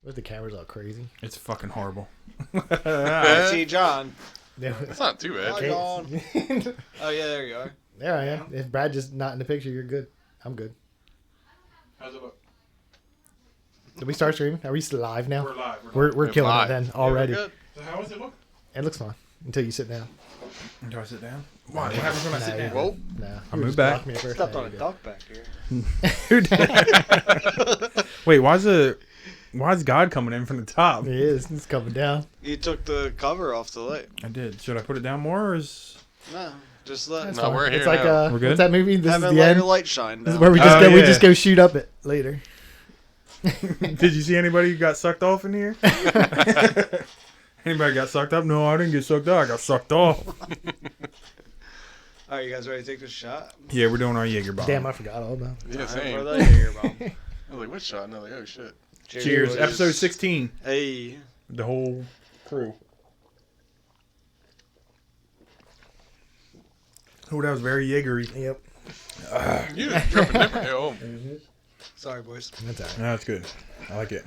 But the camera's all crazy. It's fucking horrible. See John. It's not too bad. John. Oh yeah, there you are. There I am. If Brad just not in the picture, you're good. I'm good. How's it look? Did we start streaming? Are we live now? We're live. We're killing live. it then already. Yeah, So how does it look? It looks fine until you sit down. Do I sit down? Why? What happens when I sit down? Whoa. No. I'll move back. Stepped on a duck back here. Wait, why is God coming in from the top? He is. It's coming down. You took the cover off the light. I did. Should I put it down more or is... No, just let. That's No, fine. we're here It's like now. We're good? what's that movie? This Haven't is the let end. your light shine. This is Now. where we just Oh, go. We yeah. just go shoot up it later. Did you see anybody who got sucked off in here? Anybody got sucked up? No, I didn't get sucked up. I got sucked off. All right, you guys ready to take this shot? Yeah, we're doing our Jaeger bomb. Damn, I forgot all about. Yeah, All right, same. for the Jaeger bomb. I was like, what shot? And I was like, oh shit. Cheers. Episode 16. Hey. The whole crew. Oh, that was very Jaegery. Yep. You just jumping different. Oh, Sorry, boys. That's all right. No, that's good. I like it.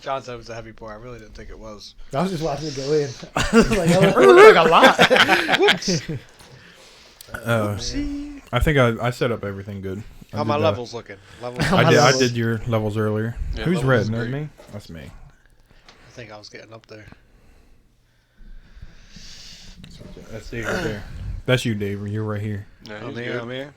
John said it was a heavy pour. I really didn't think it was. I was just watching it go in. I was like, it looked like a lot. Whoops. I think I set up everything good. How my levels looking? Levels. I did your levels earlier. Yeah, Who's levels red? is Not great. me? That's me. I think I was getting up there. That's Dave right there. That's you, Dave. You're right here. yeah, I'm he's here. good. I'm here.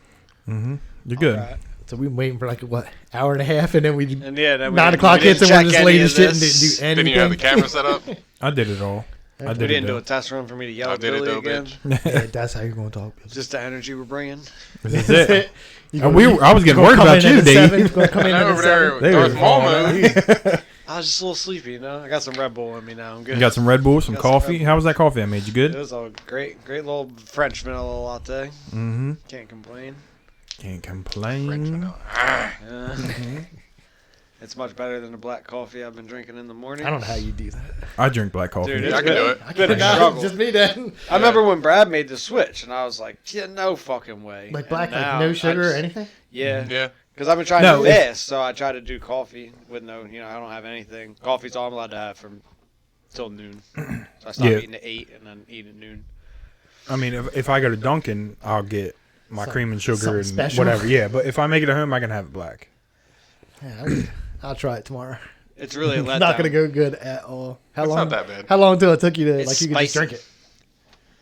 Mm-hmm. You're good. All right. So we've been waiting for like what, hour and a half, and then we And yeah, then 9 o'clock hits and we're just late as shit and didn't do anything. Didn't you have the camera set up? I did it all. I We did didn't it. do though. a test run for me to yell I at did it Billy though, again. bitch. Yeah, that's how you're gonna talk. Just the energy we're bringing. This is it. You I gonna- was getting gonna worried come about in you, at a 7, Dave. gonna come in I at know a over there, 7. They Darth were Maul falling mode. I was just a little sleepy, you know. I got some Red Bull in me now. I'm good. You got some Red Bull, some Got some coffee. Red Bull. How was that coffee I made? You It good? was a great little French vanilla latte. Mm-hmm. Can't complain. Can't French complain. vanilla. Ah. Yeah. It's much better than the black coffee I've been drinking in the morning. I don't know how you do that. I drink black coffee. Dude, Yeah, I can do it. I Been a can't. struggle. Just me then. I remember when Brad made the switch, and I was like, yeah, no fucking way. Like And black, like now no I sugar just- or anything. Yeah. Yeah. Because I've been trying No, to if- fast, so I try to do coffee with no, I don't have anything. Coffee's all I'm allowed to have from till noon. So I stop Yeah. eating at 8 and then eat at noon. I mean, if I go to Dunkin', I'll get my Some- cream and sugar something and special. whatever. Yeah, but if I make it at home, I can have it black. Yeah, I'll try it tomorrow. It's really a It's letdown. not gonna go good at all. How It's long? not that bad. How long until it took you to It's like you could just spicy. drink it?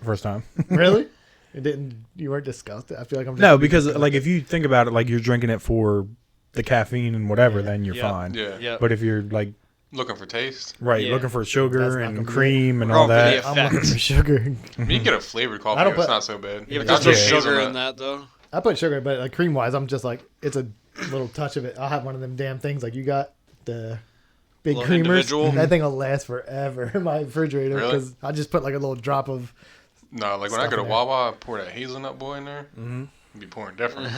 First time. Really? It didn't. You weren't disgusted. I feel like I'm. Just No, because like if you think about it, like you're drinking it for the caffeine and whatever, Yeah. then you're Yeah. fine. Yeah. Yeah. But if you're like Looking for taste. right, Yeah. looking for That's sugar not and gonna be cream and We're all going for that, the I'm looking for sugar. I mean, you get a flavored coffee. I don't It's put- not so bad. Yeah, Like, but I there's put no sugar hazelnut. in that, though. I put sugar, but like cream wise, I'm just like it's a little touch of it. I'll have one of them damn things like you got the big Little creamers. individual? That thing will last forever in my refrigerator Really? because I just put like a little drop of. No, like when I Stuff go to in there. Wawa, I pour that hazelnut boy in there. Mm-hmm. Be pouring different.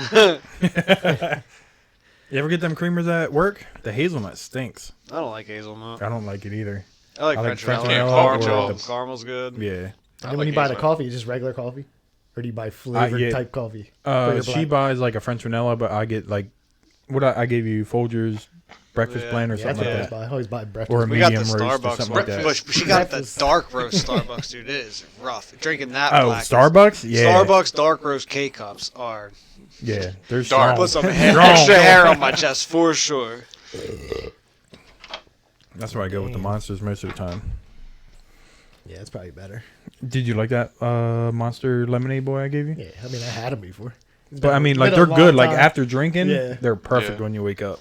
You ever get them creamers at work? The hazelnut stinks. I don't like hazelnut. I don't like it either. I like I like French French vanilla. vanilla Caramel. or the- Caramel's good. Yeah. And I then when like you buy the hazelnut. coffee, it's just regular coffee, or do you buy flavored yeah. type coffee? For your She black? buys like a French vanilla, but I get like what I gave you Folgers breakfast Yeah. blend or Yeah, that's something what I like always that, buy. I always buy breakfast. or a We got the medium roast or Starbucks something like that. breakfast, but she got the Breakfast. dark roast Starbucks, dude. It is rough. Drinking that Oh, black is- Starbucks? Yeah. Starbucks dark roast K-Cups are Yeah, they're Dark. strong. put some Strong. extra hair on my chest for sure. That's why I go with the monsters most of the time. Yeah, it's probably better. Did you like that monster lemonade boy I gave you? Yeah, I mean I had them before. It's But been- I mean, it's like been a they're good. long Like time. after drinking, Yeah. they're perfect Yeah. when you wake up.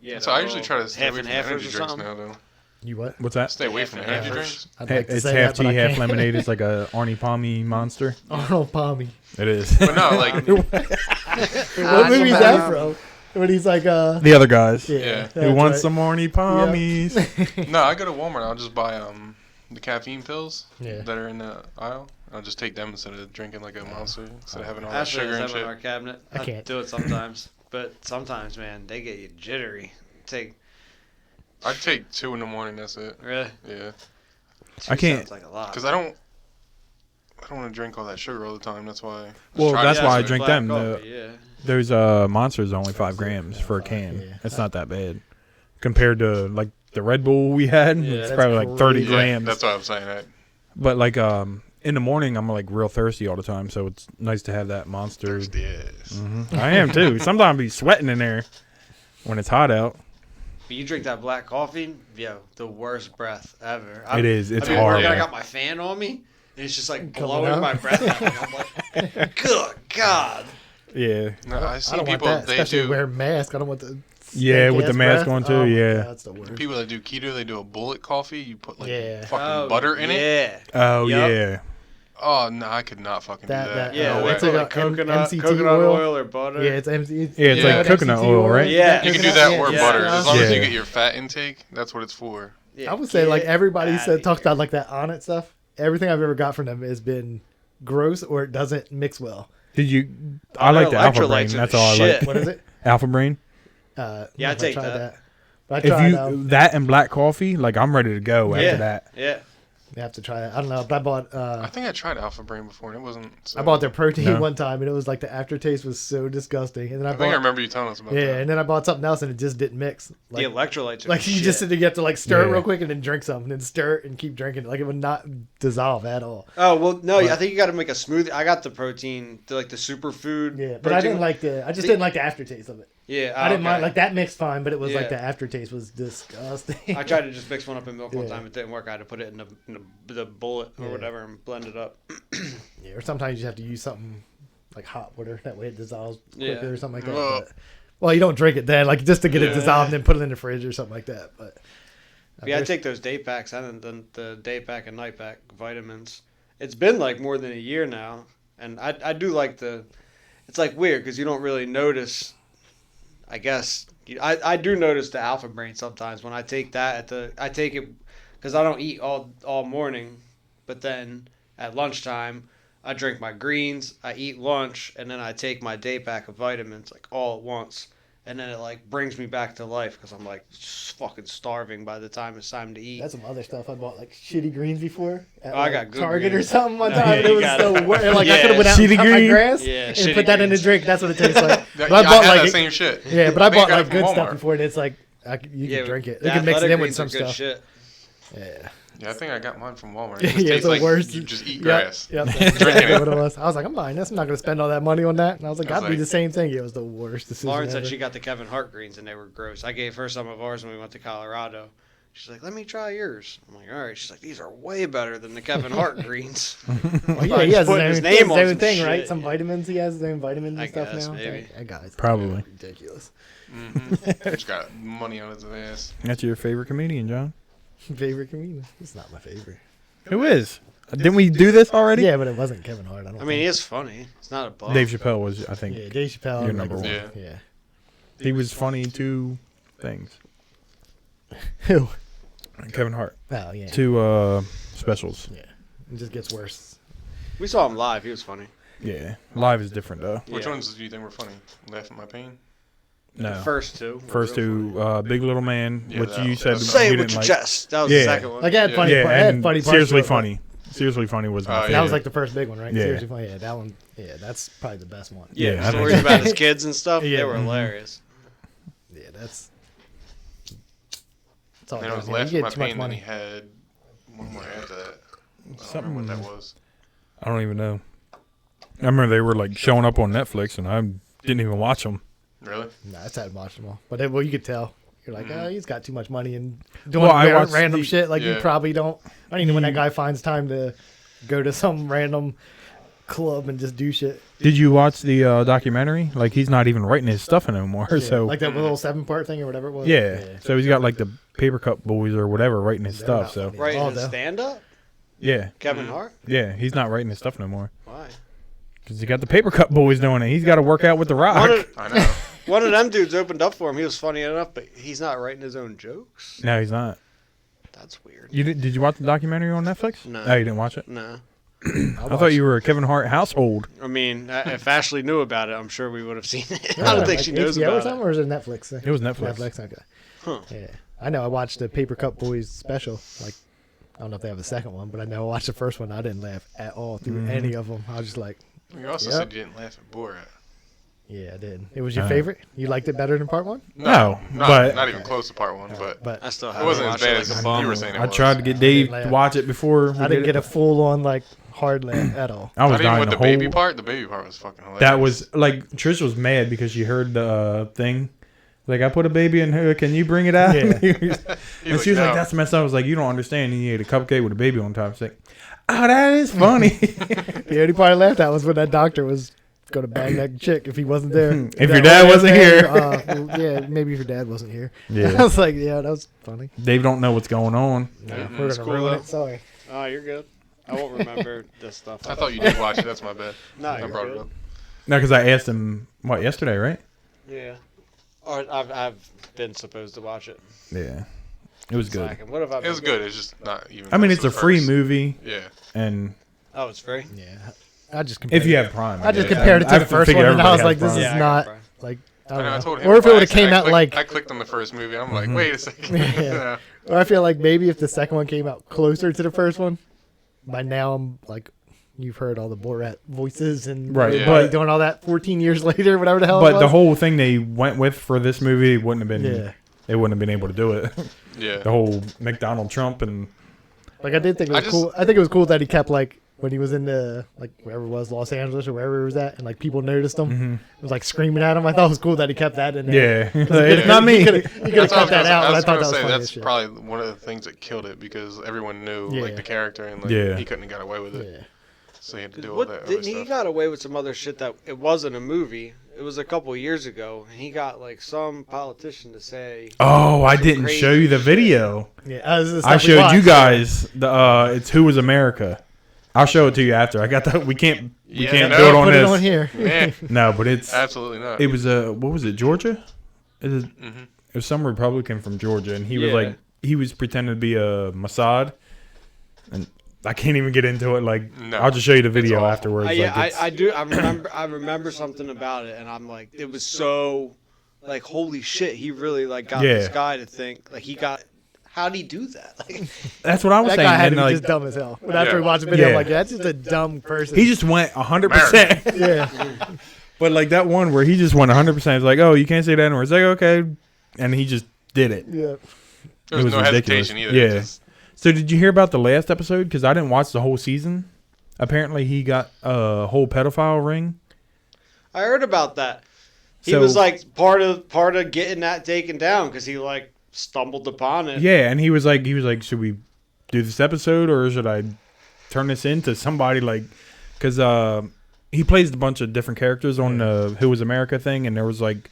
Yeah, So I usually try to stay half away and from halfers energy or drinks something. now, though. You what? What's that? Stay away from Half energy and drinks. I'd like to It's say half that, but tea, I half can't. lemonade. It's like a Arnie Palmy monster. Arnold Palmy. It is. But no, like, What movie is that from? When he's like, The other guys. yeah, Yeah. that's Who wants right. some Arnie Palmies? no, I go to Walmart. I'll just buy the caffeine pills Yeah. that are in the aisle. I'll just take them instead of drinking like a monster. Instead of having all that Ashley sugar has and them in shit. our cabinet. I can't. do it sometimes, but sometimes, man, they get you jittery. I take 2 in the morning. That's it. Really? Yeah, I can't- Sounds like a lot. because I don't want to drink all that sugar all the time. That's why. I just Well, try that's to why I just- drink Black them. coffee, yeah. Those monsters are only 5 grams for a can. Yeah. It's not that bad. compared to like the Red Bull we had. Yeah, It's that's probably like 30 crazy. Yeah, grams. that's what I'm saying. But like in the morning, I'm like real thirsty all the time, so it's nice to have that Monster. Thirsty ass. I am too. Sometimes I be sweating in there when it's hot out. But you drink that black coffee, yo, the worst breath ever. It is. It's I mean, hard. I got my fan on me, and it's just like Coming blowing out. my breath out. And I'm like, good God. Yeah. No, I I see don't people. want that, They especially do. wear a mask. I don't want the Yeah, with the stank-ass mask breath. on too. Oh my Yeah. God, that's the worst. People that do keto, they do a bullet coffee. You put like Yeah. fucking butter in it. Yeah. Oh Yup. yeah. Oh no, I could not fucking That- do that. that- Yeah, no they way. put like like a coconut MCT oil. oil. Or butter. Yeah, it's MC. Yeah, it's Yeah. like coconut MCT oil, right? Yeah. You can do that Yeah, or yeah. butter as long as you Yeah. get your fat intake. That's what it's for. Yeah, I would say like get everybody outta said talked here. about like that on it stuff. Everything I've ever got from them has been gross or it doesn't mix well. Did you? I like the Alpha Brain. Electrolytes are That's the all I shit. like. What is it? Alpha Brain. Yeah, I if take tried that. But I If tried you that and black coffee, like I'm ready to go Yeah. after that. Yeah. You have to try it. I don't know, but I bought I think I tried Alpha Brain before and it wasn't. So, I bought their protein No. one time and it was like the aftertaste was so disgusting. And then I I think I bought remember you telling us about yeah, that. and then I bought something else and it just didn't mix. The electrolytes are Like the you shit. just you have to like stir it Yeah. real quick and then drink some and then stir it and keep drinking it. Like it would not dissolve at all. Oh well, no. But- I think you got to make a smoothie. I got the protein, the superfood. Yeah, but I protein. didn't like I just didn't like the aftertaste of it. Yeah, I didn't okay. mind like that mixed fine, but it was like Yeah. the aftertaste was disgusting. I tried to just mix one up in milk one Yeah. time. It didn't work. I had to put it in the bullet or Yeah. whatever and blend it up. Yeah, or sometimes you have to use something like hot water. That way it dissolves quicker Yeah. or something like that. Ugh. But, well, you don't drink it then, like just to get it Yeah. dissolved and then put it in the fridge or something like that. But Yeah, I there's- take those day packs and then the day pack and night pack vitamins. It's been like more than a year now, and I do like the. It's like weird because you don't really notice. I guess I do notice the Alpha Brain sometimes when I take that I take it because I don't eat all morning, but then at lunchtime I drink my greens, I eat lunch, and then I take my day pack of vitamins like all at once. And then it like brings me back to life because I'm like just fucking starving by the time it's time to eat. that's some other stuff. I bought like shitty greens before at Oh, I like, got good Target greens. or something one No, time. yeah, and it you was got so it. weird. Like I Yeah, could have went out and shitty cut my greens. grass Yeah, and shitty put that in a greens. drink. That's what it tastes like. Yeah, But I bought had like that same shit. yeah, but I think bought got like it good from stuff Walmart. before. And it's like you can drink it. You can mix it athletic in with greens some are good stuff. Shit. Yeah. Yeah, I think I got mine from Walmart. Yeah, It just it's tastes the like worst. you just eat Yep, grass. Yep, that's Drinking exactly it. what it was. I was like, I'm buying this. I'm not going to spend all that money on that. And I was like, I was I'd be like- the same thing. It was the worst decision Lauren said ever. she got the Kevin Hart greens and they were gross. I gave her some of ours when we went to Colorado. She's like, let me try yours. I'm like, all right. She's like, these are way better than the Kevin Hart greens. Well, yeah, Like, he has putting his his own, name on his some own thing, right? shit, Some yeah. vitamins. He has his own vitamins and I stuff guess, now. maybe. That guy's Probably. ridiculous. Just got money on his ass. That's your favorite comedian, John? Favorite comedian? It's not my favorite. Who is? Didn't we do this already? Yeah, but it wasn't Kevin Hart. I don't. I mean, he think. is funny. It's not a bum. Dave Chappelle was, I think. Yeah, Dave Chappelle. You're and, number like, one. Yeah. He was funny to things. Who? Kevin Hart. Oh yeah. To specials. Yeah. It just gets worse. We saw him live. He was funny. Yeah. Live is different, though. Which Yeah. ones do you think were funny? Laugh at My Pain? No. The first two. were First real two, Big Little Man, Yeah, which that- you said that's- funny. Say you it with didn't your like. chest. That was Yeah. the second one. Like I had Yeah. funny. Yeah, I had and funny. parts Seriously to it, Funny. Seriously Funny was my Oh, but favorite. That was like the first big one, right? Yeah. Seriously funny. Yeah, that one. Yeah, that's probably the best one. Yeah, Yeah, I stories think- about his kids and stuff. Yeah. They were Mhm. hilarious. Yeah, that's. That's all. And it it does, was man. Laugh You at get My too much Pain, then he money. had one more after that. I don't Something- remember what that was. I don't even know. I remember they were like showing up on Netflix, and I didn't even watch them. Really? Nah, it's had watched them all. But well, you could tell. You're like, Mhm. oh, he's got too much money and doing Well, I watched random the- shit. Like you Yeah. probably don't. I don't even know when that guy finds time to go to some random club and just do shit. Did you watch the documentary? Like he's not even writing his stuff anymore. Yeah, So like that little 7-part thing or whatever it was. yeah. So he's got like the Paper Cup Boys or whatever writing his They're stuff. not So funny. Right, Oh, his though. stand-up. yeah, Kevin Mhm. Hart. yeah, he's not writing his stuff no more Why? because he got the Paper Cup Boys doing it. He's got to work out with the Rock. I know. One of them dudes opened up for him. He was funny enough, but he's not writing his own jokes. No, he's not. That's weird. You did you watch the documentary on Netflix? No. Oh, you didn't watch it? No. I thought you were a Kevin Hart household. I mean, if Ashley knew about it, I'm sure we would have seen it. Yeah, I don't think like she knows HBO or about something, it. or is it Netflix? It was Netflix. Netflix. Okay. Huh. Yeah, I know. I watched the Paper Cup Boys special. Like, I don't know if they have a second one, but I know I watched the first one. I didn't laugh at all through Mhm. any of them. I was just like, You also Yep. said you didn't laugh at Borat. Yeah, I did. It was your favorite? You liked it better than part one? No, but not even close to part one. But I still it haven't wasn't as watched bad it as like a bum. you were saying. It I was. tried to get Dave laugh. to watch it before. I didn't get a full on like hard laugh at all. I was Not even dying with the the whole. baby part. The baby part was fucking hilarious. That was like Trish was mad because she heard the thing. Like, I put a baby in her. Can you bring it out? Yeah. and He's she was like, "No." "That's messed up." I was like, "You don't understand. You ate a cupcake with a baby on top." She's like, "Oh, that is funny." The only part I laughed at was when that doctor was going to bang that chick if he wasn't there. If your dad wasn't here. well, yeah, maybe if your dad wasn't here. Yeah. I was like, yeah, that was funny. Dave don't know what's going on. We're It's going to cool, ruin though. it. Sorry. Oh, you're good. I won't remember this stuff. I thought you did watch it. That's my bad. No, I you're brought it good. up. No, because I asked him yesterday, right? Yeah. Or I've been supposed to watch it. Yeah, it was good. Slacking. What have I It was been doing? good. It's just not even. I mean, close it's to a the free first. movie, Yeah. and Oh, it's free. Yeah. I just compared if you it. have Prime, I just guess. compared it to I the first figure one, and I was everybody like, has this Prime. is Yeah, I not got Prime. like I I know. I don't told know. him. Or if it by would have came accident, out like, I clicked on the first movie. I'm like, Mhm. wait a second. Yeah. or I feel like maybe if the second one came out closer to the first one, by now I'm like, you've heard all the Borat voices and Right, everybody but- doing all that 14 years later, whatever the hell. it But was. the whole thing they went with for this movie wouldn't have been. yeah, They wouldn't have been able to do it. Yeah. The whole McDonald Trump and like I did think it was cool. I think it was cool that he kept like when he was in the like wherever it was, Los Angeles or wherever he was at, and like people noticed him. Mhm. It was like screaming at him. I thought it was cool that he kept that in there. yeah, it's not me. He could have That's what I cut was that gonna out. say. And I was thought gonna that was say funny as that's shit. probably one of the things that killed it because everyone knew Yeah. like the character and like Yeah. he couldn't have got away with it, Yeah. so he had to do all What that other didn't he stuff. got away with some other shit that it wasn't a movie. It was a couple years ago, and he got like some politician to say. Oh, I Some didn't crazy show you the shit. video. Yeah, this is the I stuff we showed you watched. guys the it's Who Was America. I'll show it to you after. I got the we can't Yeah, can't no. do it on Put this. it on here. Yeah, No, but it's absolutely not. it was what was it, Georgia? It Mhm. was some Republican from Georgia, and he was Yeah. like he was pretending to be a Mossad, and I can't even get into it. Like No, I'll just show you the video awful. afterwards. Yeah, like, it's- I do. I remember something about it, and I'm like, it was so, like, holy shit. He really like got Yeah. this guy to think like he got. How'd he do that? Like, that's what I was That saying. guy had And to be like just dumb as hell. But after Yeah. we watched the video, I'm Yeah. like, that's just a dumb person. he just went 100%. yeah. But like that one where he just went 100%. It's like, oh, you can't say that anymore. It's like, okay, and he just did it. Yeah. There was was no ridiculous. hesitation either. Yeah. Just- So did you hear about the last episode? Because I didn't watch the whole season. Apparently, he got a whole pedophile ring. I heard about that. He So- was like part of getting that taken down because he like stumbled upon it. Yeah, and he was like, should we do this episode or should I turn this into somebody like? Because he plays a bunch of different characters on the Who Was America thing, and there was like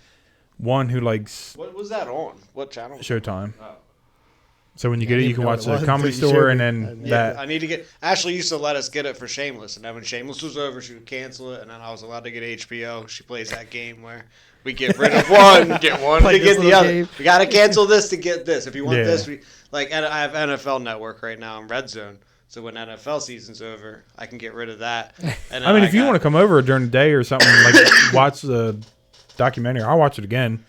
one who likes What was that on? What channel? Showtime. Oh. So when you Yeah, get I it, didn't you can know watch what it the was Comedy until you Store, showed and me. then Yeah, that. I need to get. Ashley used to let us get it for Shameless, and then when Shameless was over, she would cancel it, and then I was allowed to get HBO. She plays that game where we get rid of one, Get one. to Like this get the little other. game. We gotta cancel this to get this. If you want Yeah. this, we like. And I have NFL Network right now in Red Zone, so when NFL season's over, I can get rid of that. And I mean, if you want to come over during the day or something, like watch the documentary, I'll watch it again.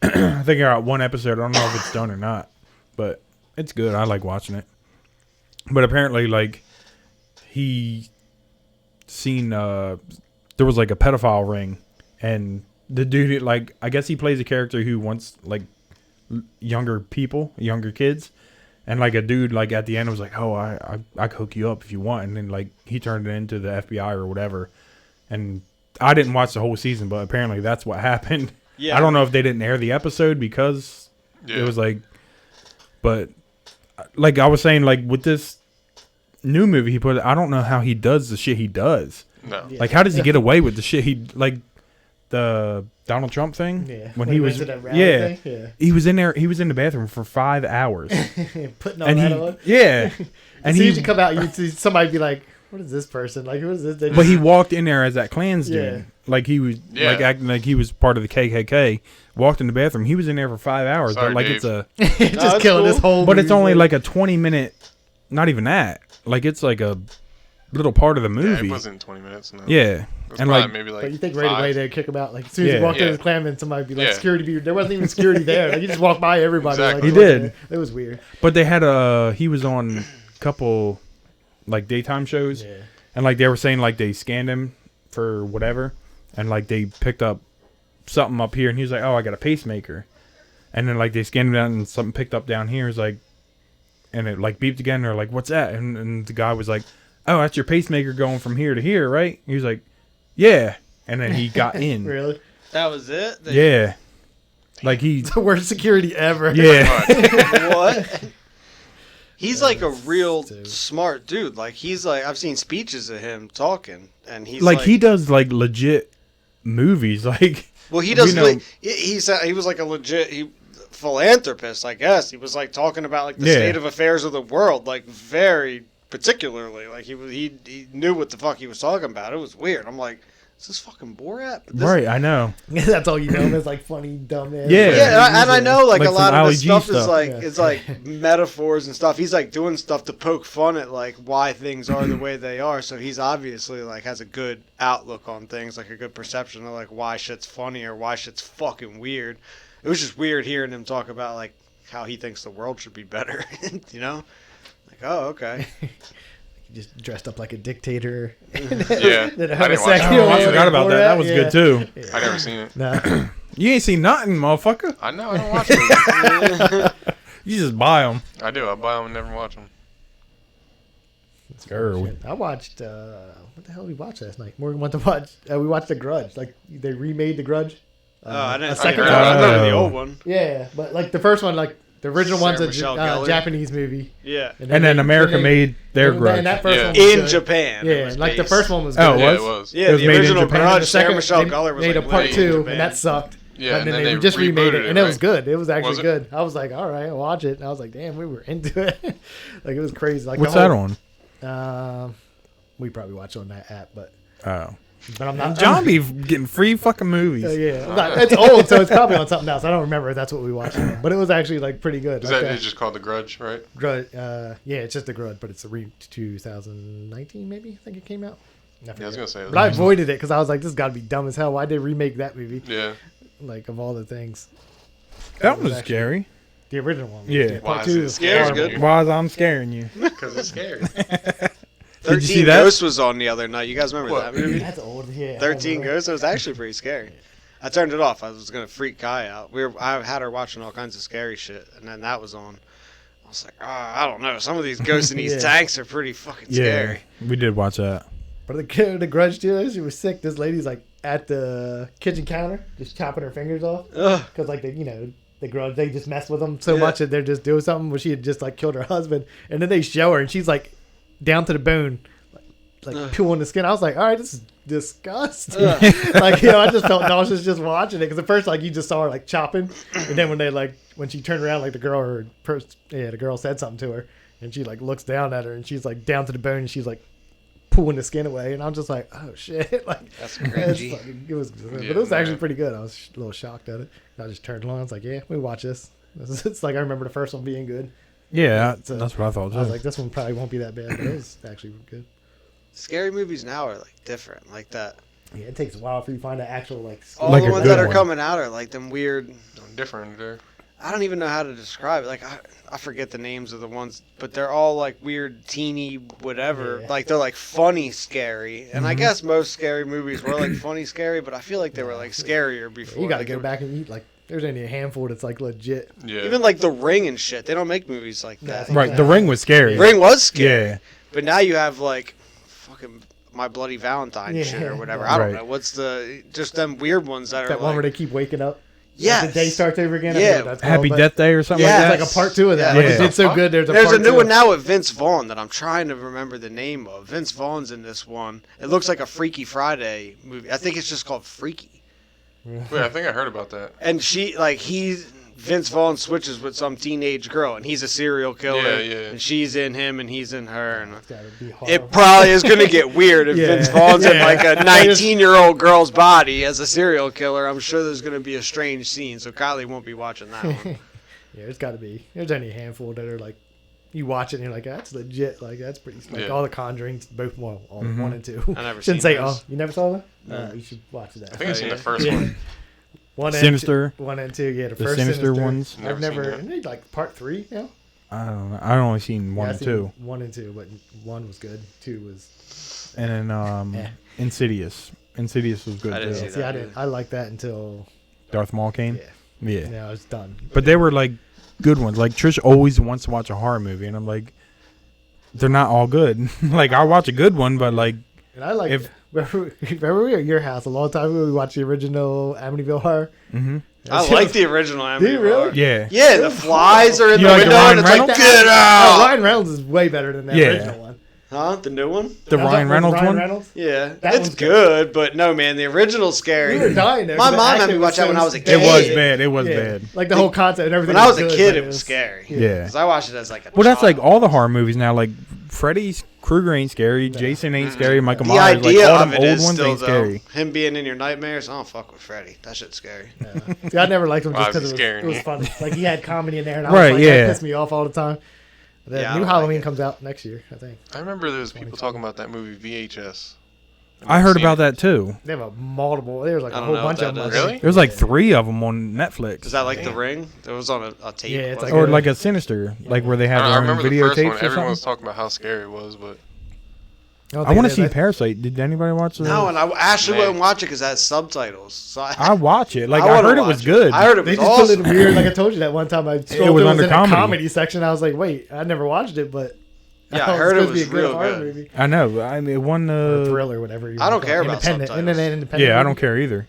I think I got one episode. I don't know if it's done or not, but it's good. I like watching it. But apparently, like he seen there was like a pedophile ring, and the dude, like, I guess he plays a character who wants like younger people, younger kids. And like a dude, like at the end was like, "Oh, I could hook you up if you want." And then like he turned it into the FBI or whatever. And I didn't watch the whole season, but apparently that's what happened. Yeah. I don't know if they didn't air the episode because Yeah. it was like, but like I was saying, like with this new movie he put, I don't know how he does the shit he does. No. Yeah. Like, how does he get away with the shit he like the Donald Trump thing? Yeah. When he was, went to that rally yeah, thing? he was in there. He was in the bathroom for 5 hours. Yeah. Putting all and that he, on. yeah, And and as soon he, as you come out, you see somebody be like, "What is this person? Like, who is this?" They but he walked in there as that Klansman, Yeah. like he was, Yeah. like acting like he was part of the KKK. Walked in the bathroom. He was in there for 5 hours, Sorry, but like Dave. it's a, just that's killing cool. this whole. but it's movie. only like a 20-minute, not even that. Like it's like a little part of the Yeah, movie. it wasn't 20 minutes. No. Yeah, It was and probably like maybe like. But you think right 5. away they'd kick him out? Like as soon as Yeah. he walked Yeah. in the clam, and somebody would be like, Yeah. "Security be." There wasn't even security there. Like he just walked by everybody. Exactly. Like, He did. It was weird. But they had he was on a couple like daytime shows, Yeah. and like they were saying like they scanned him for whatever, and like they picked up something up here, and he was like, "Oh, I got a pacemaker," and then like they scanned him down, and something picked up down here. He's like, and it like beeped again. And they're like, "What's that?" And the guy was like, "Oh, that's your pacemaker going from here to here, right?" He was like, "Yeah," and then he got in. Really? That was it. Yeah, like he, The worst security ever. yeah, What? He's like a real Dude. smart dude. Like he's like I've seen speeches of him talking, and he's like he does like legit movies, like. Well, he does. you know- He said he was like a legit philanthropist, I guess. He was like talking about like the Yeah. state of affairs of the world, like very particularly. Like he knew what the fuck he was talking about. It was weird. I'm like, is this fucking Borat? But this, Right, I know. That's all you know. It's like funny, dumb. Yeah. Yeah, and I know like Like a lot some of Ali this G stuff is stuff. like Yeah. it's like metaphors and stuff. He's like doing stuff to poke fun at like why things are the way they are. So he's obviously like has a good outlook on things, like a good perception of like why shit's funny or why shit's fucking weird. It was just weird hearing him talk about like how he thinks the world should be better. You know, like oh okay. He just dressed up like a dictator. Yeah, Then I have a didn't watch second that. Oh, I one. forgot about that. That was Yeah. good too. I never seen it. Nah. You ain't seen nothing, motherfucker. I know. I don't watch movies. You just buy them. I do. I buy them and never watch them. Girl. I watched what the hell did we watch last night? Morgan went to watch. We watched The Grudge. Like they remade The Grudge. Oh, I didn't. a second I time. remember the Oh. old one. Yeah, but like the first one, like the original Sarah one's a Michelle Gellar. Japanese movie. Yeah, And then America made their and Grudge. that first Yeah. one was in good. Japan. it Yeah, was like the based. first one was good. Oh, it Yeah, was? it was. Yeah, It was the made in original Japan. And then Grudge. the Sarah second, Michelle they Gellar was made like a part living in 2, Japan. and that sucked. Yeah, But and then then they just remade it, rebooted and it was right? good. It was actually Was it? good. I was like, all right, I'll watch it. And I was like, damn, we were into it. Like it was crazy. Like What's the that whole, on? We probably watch it on that app, but Oh. I'm not. John be getting free fucking movies. Yeah, it's old, so it's probably on something else. I don't remember if that's what we watched, but it was actually like pretty good. Is Like, that it's just called The Grudge, right? Grudge? Yeah, it's just the Grudge, but it's a 2019 maybe. I think it came out. Yeah, I was gonna say. But I avoided it because I was like, this got to be dumb as hell. Why'd they remake that movie? Yeah. Like of all the things, That was actually- scary. the original one. Yeah. Why part is 2 it is scary? horrible. Good. Why is I'm scaring you? Because it's scary. Did you 13 see that? Ghosts was on the other night. You guys remember What? that movie? That's old. Yeah. I 13 remember. Ghosts. It was actually pretty scary. I turned it off. I was gonna freak Kai out. I had her watching all kinds of scary shit, and then that was on. I was like, I don't know. Some of these ghosts in these Yeah. tanks are pretty fucking Yeah, scary. we did watch that. But the Grudge too. She was sick. This lady's like at the kitchen counter, just chopping her fingers off. Ugh. Because like the Grudge, they just mess with them so Yeah. much that they're just doing something. Where she had just like killed her husband, and then they show her, and she's like down to the bone, like Ugh. peeling the skin. I was like, all right, this is disgusting. Ugh. Like I just felt nauseous just watching it. Because at first like you just saw her like chopping, and then when she turned around, like the girl said something to her, and she like looks down at her, and she's like down to the bone, and she's like pulling the skin away, and I'm just like, oh shit, like That's it's cringy. fucking- it was, but Yeah, it was actually man. pretty good. I was a little shocked at it. I just turned it on. I was like, yeah, we watch this. It's like I remember the first one being good. Yeah, So, that's what I thought I was too. like, this one probably won't be that bad, but it was actually good. Scary movies now are like different, like that. Yeah, it takes a while for you to find an actual like. All Like the a ones good that are one. coming out are like them weird. Different there. I don't even know how to describe it. Like I forget the names of the ones, but they're all like weird, teeny, whatever. Yeah. Like they're like funny, scary. And I Mhm. guess most scary movies were like funny, scary, but I feel like they were like scarier before. You got to Like, go back and eat like. There's only a handful that's like legit. Yeah. Even like The Ring and shit. They don't make movies like that. Yeah. Right, The Ring was scary. Ring was scary, Yeah, but now you have like fucking My Bloody Valentine Yeah. shit or whatever. I don't Right. know. What's just them weird ones that are That one where like they keep waking up. yeah. Like, the day starts over again. I Yeah. forget what that's called, Happy but Death Day or something Yeah. like There's like a part 2 of that. Yeah. Like, it did so good. There's a There's part a new 2. one now with Vince Vaughn that I'm trying to remember the name of. Vince Vaughn's in this one. It looks like a Freaky Friday movie. I think it's just called Freaky. Wait, I think I heard about that. And Vince Vaughn switches with some teenage girl, and he's a serial killer. Yeah, yeah. And she's in him, and he's in her. And It's gotta be it horrible. probably is going to get weird if Yeah. Vince Vaughn's in Yeah. like a 19-year-old girl's body as a serial killer. I'm sure there's going to be a strange scene, so Kylie won't be watching that one. Yeah, it's got to be. There's only a handful that are like, you watch it and you're like, that's legit. Like that's pretty. Like Yeah. all the Conjurings, both all Mhm. 1 and 2. I never Shouldn't seen say those. you never saw that. No. You should watch that. I think I've seen yeah. the first Yeah. one. 1 Sinister. 1 and 2. Yeah, the The first Sinister ones. I've Never never. seen Isn't it like part 3 now? I don't know. I've only seen one Yeah, and I've seen two, 1 and 2, but 1 was good. 2 was. and then Eh. Insidious. Insidious was good I didn't too. see See, that I didn't. I liked that until Darth Maul came. Yeah. Yeah. No, it's done. But they were like good ones. Like Trish always wants to watch a horror movie, and I'm like, they're not all good. Like I'll watch a good one, but like And I like remember we were at your house a long time ago. We watched the original Amityville Horror. mm-hmm. I like the original Do you Amityville. really? Yeah. Yeah, the flies are in You the like the window, Ryan and it's like, Reynolds? get Oh, out! Ryan Reynolds is way better than that Yeah. original one. Huh? The new one? The Ryan Reynolds Ryan one. Reynolds? Yeah, That it's one's good, but no, man, the original's scary. We were dying there. My The mom had acting me watch that when I was a so kid. It was Yeah. bad. It was Yeah. bad. Like the whole concept and everything. When I was a good, kid, but it was scary. Yeah. Because I watched it as like a Well, that's like child. all the horror movies now. Like Freddy's Krueger ain't scary. Jason ain't scary. Michael The Myers. Like idea all of them it old is ones still, ain't though, scary. him being in your nightmares, I don't fuck with Freddy. That shit's scary. Yeah. See, I never liked him Why just is he because scaring it was you? funny. Like he had comedy in there, and I Right, was like, yeah. that pissed me off all the time. The Yeah, I new don't Halloween like it. comes out next year, I think. I remember there was people talking about that movie VHS. I heard Seen about it? that too. They have a multiple. There's like I a don't whole know bunch what of that them. is. Really? There's like 3 of them on Netflix. Is that like The Ring? It was on a tape. Yeah, it's wasn't or like it? like a Sinister, like where they have I their own remember the first one. videotapes or Everyone was something. talking about how scary it was, but I want to see Parasite. Did anybody watch it? No, and I actually Man. wouldn't watch it because it has subtitles. So I watch it. Like I, wanna heard it watch was good. I heard it They was just put it awesome. weird. Like I told you that one time, I scrolled was through, under in comedy. a comedy section. I was like, wait, I never watched it, but Yeah, I heard it supposed to be was a good real horror good. movie. I know. I mean, it won Or the. thriller, whatever. You I don't wanna care call it. about independent. subtitles. Independent. Yeah, I don't movie? care either.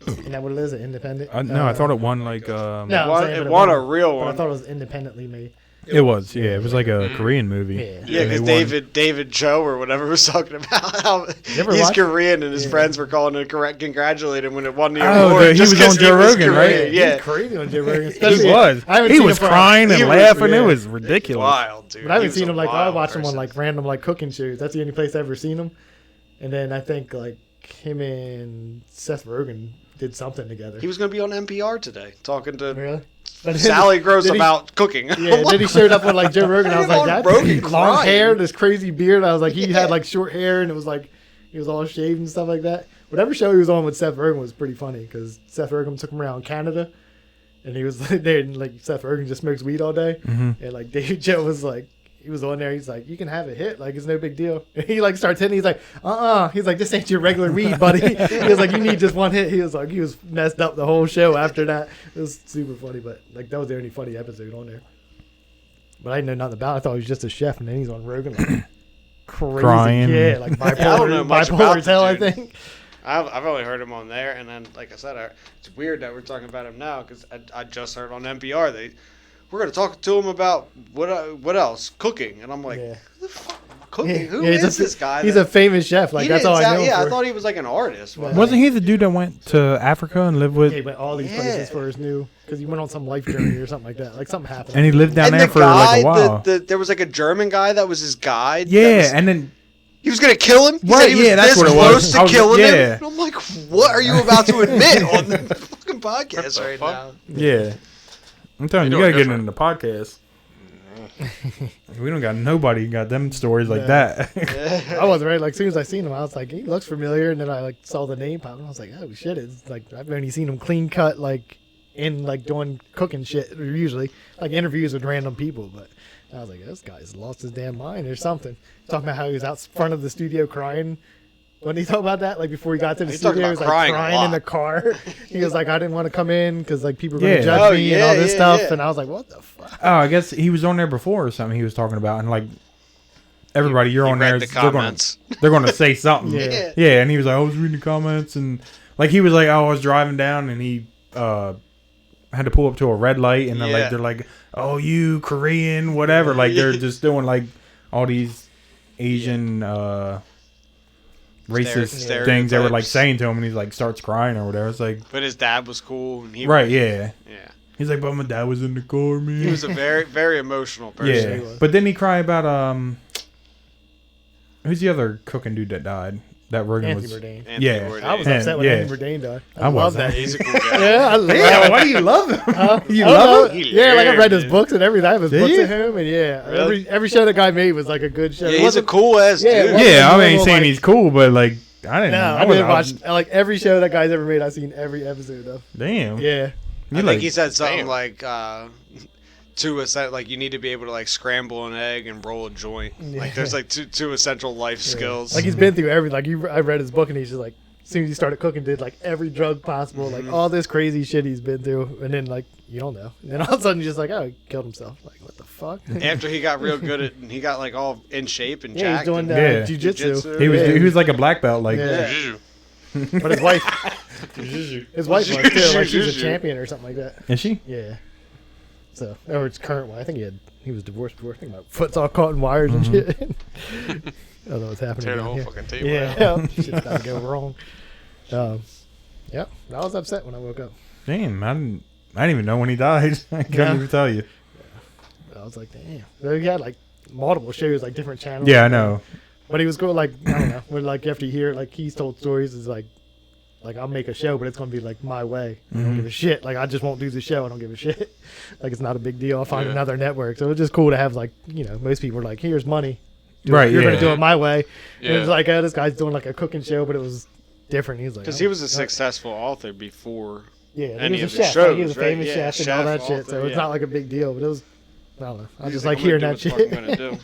Isn't that what it is? An independent? No, I thought it won like. No, It I'm won, saying, it but won a real But I one. thought it was independently made. It was. Yeah, it was like a Korean movie. Yeah. Yeah, And they because won. David Cho or whatever was talking about how ever he's watch- Korean and his Yeah. friends were calling to congratulate him when it won the Oh, award. he just was 'cause on Joe Rogan, Korean. right? Yeah, He's crazy on Joe Rogan. He especially- was. I haven't He seen was him for- crying and he was laughing. real. It was ridiculous. wild, dude. But I haven't He was seen a him like I wild watched him on person. like random like cooking shows. That's the only place I ever seen him. And then I think like him and Seth Rogen did something together. He was going to be on NPR today talking to Really? But Sally Gross did he- about cooking. Yeah, then he showed up on like Joe Rogan. I was like, On that Rogan long crying. hair, this crazy beard. I was like, he Yeah. had like short hair, and it was like he was all shaved and stuff like that. Whatever show he was on with Seth Rogen was pretty funny because Seth Rogen took him around Canada, and he was there, and like Seth Rogen just smokes weed all day, and like David Joe was like. He was on there. He's like, you can have it hit. Like, it's no big deal. And he like starts hitting. He's like, He's like, this ain't your regular weed, buddy. He was like, you need just one hit. He was like, he was messed up the whole show after that. It was super funny, but like that was the only funny episode on there. But I didn't know nothing about it. I thought he was just a chef, and then he's on Rogan like crazy. Crying. Yeah, like bipolar, I don't know much bipolar about the tell, I dude. think. I've only heard him on there, and then like I said, it's weird that we're talking about him now because I just heard on NPR we're going to talk to him about what else cooking, and I'm like, Yeah. who the fuck cooking? Who Yeah, is he's a- this guy? He's that- a famous chef. Like he that's didn't all I sound- know. Yeah, him I for. thought he was like an artist. Yeah. Wasn't he the dude that went to Africa and lived with? Yeah, he went all these Yeah. places for his new because he went on some life journey or something like that. Like something happened. And he lived down And there the for guy, like a while. there was like a German guy that was his guide. that Yeah, was- and then he was gonna kill him. He Right, said he was yeah, that's this what it close was. to I was- killing yeah. him. And I'm like, what are you about to admit on the fucking podcast the right fuck? now? yeah, I'm telling you, You're you gotta get doing into the podcast. We don't got nobody got them stories like that. I wasn't right. Like as soon as I seen him, I was like, he looks familiar. And then I like saw the name pop, and I was like, oh shit! It's like I've only seen him clean cut, like in like doing cooking shit. Usually, like interviews with random people. But I was like, this guy's lost his damn mind or something. Talking about how he was out front of the studio crying. When he talked about that, like before he got to the He talked studio, he about was like crying a crying lot. in the car. He was like, I didn't want to come in because like people were gonna Yeah. judge Oh, me and yeah, all this yeah, stuff. yeah. And I was like, what the fuck? Oh, I guess he was on there before or something. He was talking about, and like everybody, you're He on read there. the They're gonna, comments. they're gonna say something. Yeah. Yeah, and he was like, I was reading the comments, and like he was like, oh, I was driving down, and he had to pull up to a red light, and Yeah. they're like, oh, you Korean, whatever. Like they're just doing like all these Asian racist things they were like Stereotypes. saying to him, and he like starts crying or whatever. It's like, But his dad was cool, and he right, yeah. yeah. He's like, but my dad was in the car, man. He was a very very emotional person. yeah, he was. but didn't he cry about who's the other cooking dude that died? That Rogan Anthony was. Bourdain. Anthony Yeah. Bourdain. I was Yeah, upset when yeah. Anthony Bourdain died. I love wasn't. that. He's a cool guy. Yeah, I love Damn, why do you love him? You I don't love know. him? Yeah, like I read his Hilarious. books and everything. I have his Did books you? of him, and yeah, Really? every show that guy made was like a good show. Yeah, It he's a wasn't- cool ass Yeah, it dude. wasn't- Yeah, I ain't normal, saying like- he's cool, but like I didn't. No, know. I did was- watch like every show that guy's ever made. I've seen every episode of. Damn. Yeah, You I like, think he said something damn. like like you need to be able to like scramble an egg and roll a joint. Yeah. Like there's like two essential life skills. like he's been through everything. Like I read his book, and he's just like as soon as he started cooking, did like every drug possible, like all this crazy shit he's been through, and then like you don't know, and then all of a sudden you're just like, oh, he killed himself. Like what the fuck? After he got real good at, and he got like all in shape and Yeah, he's jacked. doing and- jujitsu. Jiu-jitsu. He was like a black belt. Like Yeah. Juju. But his wife was too. Like she's a champion or something like that. is she? Yeah. So, or it's current one. I think he was divorced before. I think my foot's all caught in wires and shit. I don't know what's happening. Tear the down whole here. fucking table out. Yeah, shit's about to go wrong. Yep, I was upset when I woke up. Damn, I didn't even know when he died. I couldn't Yeah. even tell you. I was like, damn. He had like multiple shows, like different channels. Yeah, I know. But he was going like, I don't know. When like after you hear like he's told stories, is like I'll make a show, but it's gonna be like my way. I don't give a shit. Like I just won't do the show. I don't give a shit. Like it's not a big deal. I'll find Yeah. another network. So it's just cool to have like most people are like, here's money. Right, You're yeah. gonna do it my way. And Yeah. it's like, oh, this guy's doing like a cooking show, but it was different. He's like, Because oh, he was a uh, successful author before. Yeah, any he was of a his chef. Like, he was a shows, right? famous Yeah, chef and chef, all that shit. author, So it's yeah. not like a big deal. But it was, I don't know. I He's just like, like I'm hearing gonna that do what the shit. fuck I'm gonna do.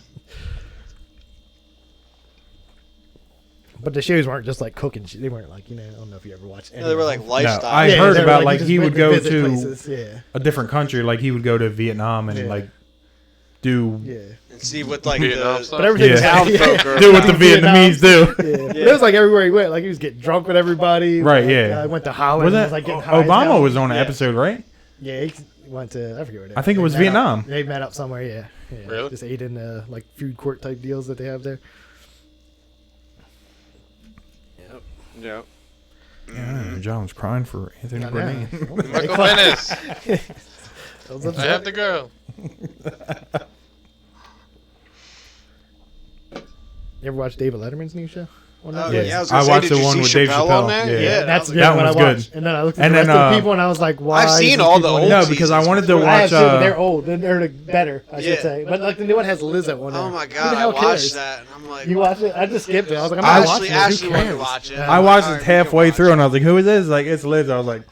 But the shows weren't just like cooking shit. They weren't like, I don't know if you ever watched any No, they were of like them. lifestyle. I Yeah, heard they were about you like just he went would go visit to places. Yeah. a different country. Like he would go to Vietnam and Yeah. like do Yeah. and see what like Vietnam the stuff. But everything was Yeah. town yeah. folk are do what the about. Vietnamese do. Yeah. But it was like everywhere he went. Like he was getting drunk with everybody. Right, Like, yeah. I went to Holland. Was and that was like getting high as Obama hell. was on an Yeah. episode, right? Yeah, he went to, I forget where they I think it they was met up- Vietnam. They met up somewhere, yeah. Really? Just ate in like food court type deals that they have there. Yeah. Yeah, John was crying for Anthony I know. Bourdain. Michael Venice. I was I upset. have the girl. You ever watch David Letterman's new show? On Oh, Netflix? yeah. I was I gonna say, watched did the you one see with Dave Chappelle Chappelle. on there? Yeah. That's that the was one that I was watched. good. And then I looked at And the rest then, of the people and I was like, why? I've is seen these all people the in old it? No, because I wanted to I have watch. too, but they're old. They're better, I Yeah. should say. But like the new one has Lizzo on there. Oh my Who god, the I hell watched cares? that and I'm like, You watched it? I just skipped it. I was like, I'm I not watching Ashley, it. Ashley Who wanted to cares? watch it. Yeah. I watched Alright, it we can halfway watch through it. and I was like, "Who is this?" Like, it's Liz. I was like,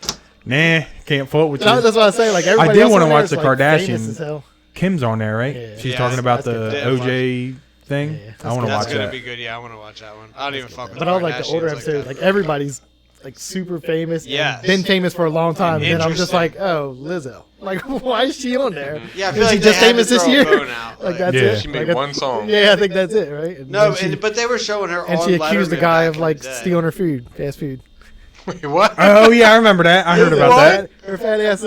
"Nah, can't fault with you." No, that's what I say. Like I everybody did else wanna on there watch is, the like, Kardashian. famous as hell. Kim's on there, right? Yeah. She's Yeah, talking about that's the good. Didn't OJ thing. Yeah, I want to That's watch gonna that. be good. Yeah, I want to watch that one. I don't even fuck with But all like the Kardashians older like episodes, that. like everybody's like super famous. Yes. And been famous for a long time. And then I'm just Interesting. like, oh, Lizzo. Like, why is she on there? Yeah, I Is feel like she they just had to famous this throw a year? phone out, Like that's Yeah. it. She made Like, one song. Yeah, I think that's it, right? And No, then she, but they were showing her and on she accused the Letterman guy back of in like the day. stealing her food, fast food. Wait, what? Oh yeah, I remember that. I heard about that. Her fat ass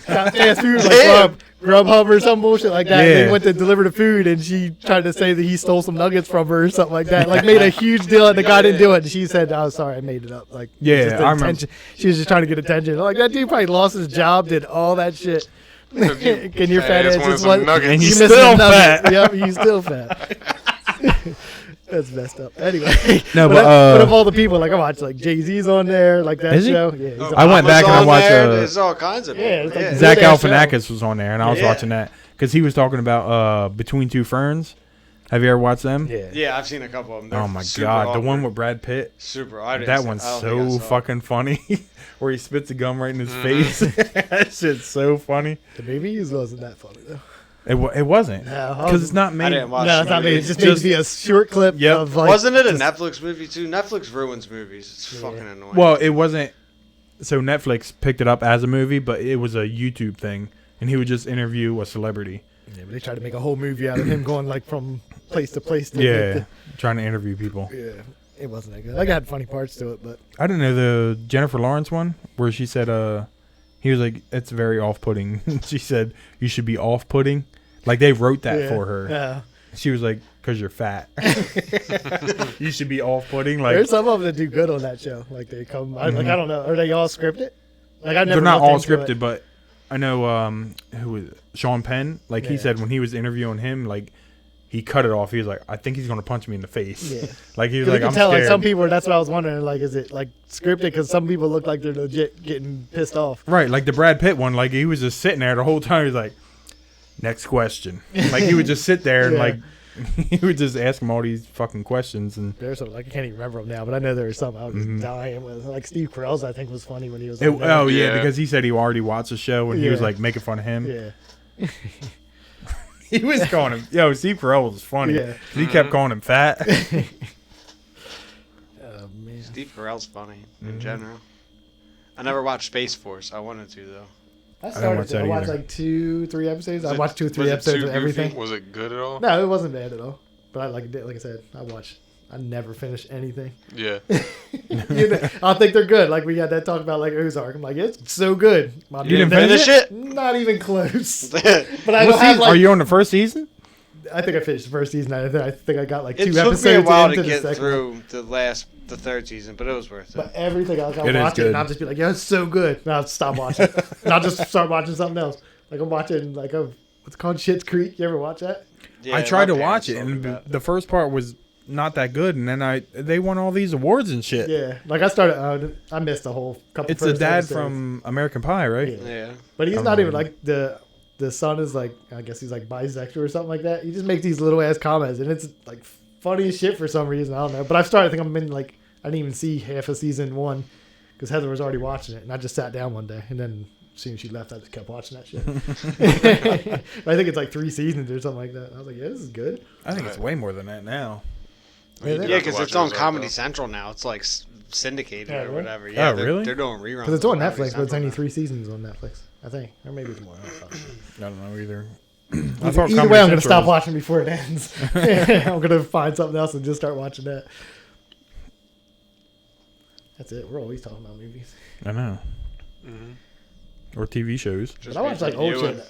got fast food like Damn. Grubhub or some bullshit like that. Yeah. And they went to deliver the food, and she tried to say that he stole some nuggets from her or something like that. Like made a huge deal, and the guy didn't do it. And she said, "Oh, sorry, I made it up." Like Yeah, just the I remember. attention. She was just trying to get attention. Like that dude probably lost his job, did all that shit. Can your fat ass wanted just some want? nuggets. And you he's missing still a nugget. fat. Yep, he's still fat. That's messed up. Anyway, No, but but, of all the people, like I watched, like Jay Z's on there, like that Is he? show. Yeah, he's Oh, on- I went Obama's back and I on watched, there. uh, There's all kinds of Yeah, people. it's like Yeah. Zach Good ass show. Galifianakis was on there, and I was Yeah. watching that because he was talking about Between Two Ferns. Have you ever watched them? Yeah. Yeah, I've seen a couple of them. They're Oh my super god, the awkward. one with Brad Pitt. super. I didn't That see- one's I don't think I so saw it. fucking funny, where he spits a gum right in his face. That shit's so funny. The movies wasn't that funny though. It wasn't No, because it's not I made. didn't watch No, the it's not me. movie. It's just made to be a short clip Yep. of like. Wasn't it a just- Netflix movie too? Netflix ruins movies. It's fucking annoying. Well, it wasn't. So Netflix picked it up as a movie, but it was a YouTube thing, and he would just interview a celebrity. Yeah, but they tried to make a whole movie out of him going like from place to place. To Yeah, trying to interview people. yeah. It wasn't that good. Like, I had funny parts to it, but I didn't know the Jennifer Lawrence one where she said, he was like, it's very off-putting. She said, you should be off-putting. Like they wrote that yeah. for her. Yeah. She was like, because you're fat. You should be off-putting. Like There's some of them that do good on that show. Like they come, like I don't know, are they all scripted? Like I never. they're not looked all into scripted, it. but I know who was it? Sean Penn. Like he Yeah. said when he was interviewing him, like he cut it off. He was like, I think he's gonna punch me in the face. Yeah. Like he was 'Cause like, you I'm can tell, scared. like some people. That's what I was wondering. Like, is it like scripted? Because some people look like they're legit getting pissed off. Right, like the Brad Pitt one. Like he was just sitting there the whole time. He was like, next question. Like he would just sit there and Yeah. like he would just ask him all these fucking questions and. There's some like I can't even remember them now, but I know there were some I was dying with. Like Steve Carell's, I think was funny when he was. It, on there. oh yeah, Yeah. because he said he already watched the show and he was Yeah. like making fun of him. Yeah. He was calling him. Yo, Steve Carell was funny. Yeah. He kept calling him fat. Oh man. Steve Carell's funny in Mhm. general. I never watched Space Force. I wanted to though. I didn't started. watch that I watched either. like 2-3 episodes. I Was it- watched 2 or 3 was it episodes too of everything. goofy? Was it good at all? No, it wasn't bad at all. But I like I said, I never finished anything. Yeah. You know, I think they're good. Like we had that talk about like Ozark. I'm like, it's so good. My You didn't dude, finish it? Not even close. But it I What don't have season- like. are you on the first season? I think I finished the first season. I think I got like 2 took episodes me a while into to the get second. through the third season, but it was worth it. But everything else, I'll It is watch it good. and I'll just be like, "Yo, it's so good." And I'll stop watching. And I'll just start watching something else. Like I'm watching like what's it called Schitt's Creek. You ever watch that? Yeah, I tried my to watch parents it, told me and about it. the first part was not that good, and then they won all these awards and shit. Yeah. Like I started. I missed a whole couple. It's the first dad episodes. from American Pie, right? Yeah. Yeah. But he's I'm not even wrong. like the son is like, I guess he's like bisexual or something like that. He just makes these little ass comments and it's like funny as shit for some reason. I don't know. But I've started. I think I'm in like I didn't even see half of season 1 because Heather was already watching it, and I just sat down one day and then as soon as she left, I just kept watching that shit. I think it's like 3 seasons or something like that. I was like, yeah, this is good. I think it's way more than that now. Yeah, Yeah, they- because watch it's on Ozark, Comedy though. Central now. It's like syndicated Yeah, or really? whatever. Yeah, Oh, really? They're doing reruns. Because it's on Comedy Netflix, but it's Central only now. 3 seasons on Netflix. I think, or maybe it's more. I don't know. I don't know either. Either way, I'm gonna stop watching before it ends. I'm gonna find something else and just start watching that. That's it. We're always talking about movies. I know. Mhm. Or TV shows. Just But I watch like old review shit. it.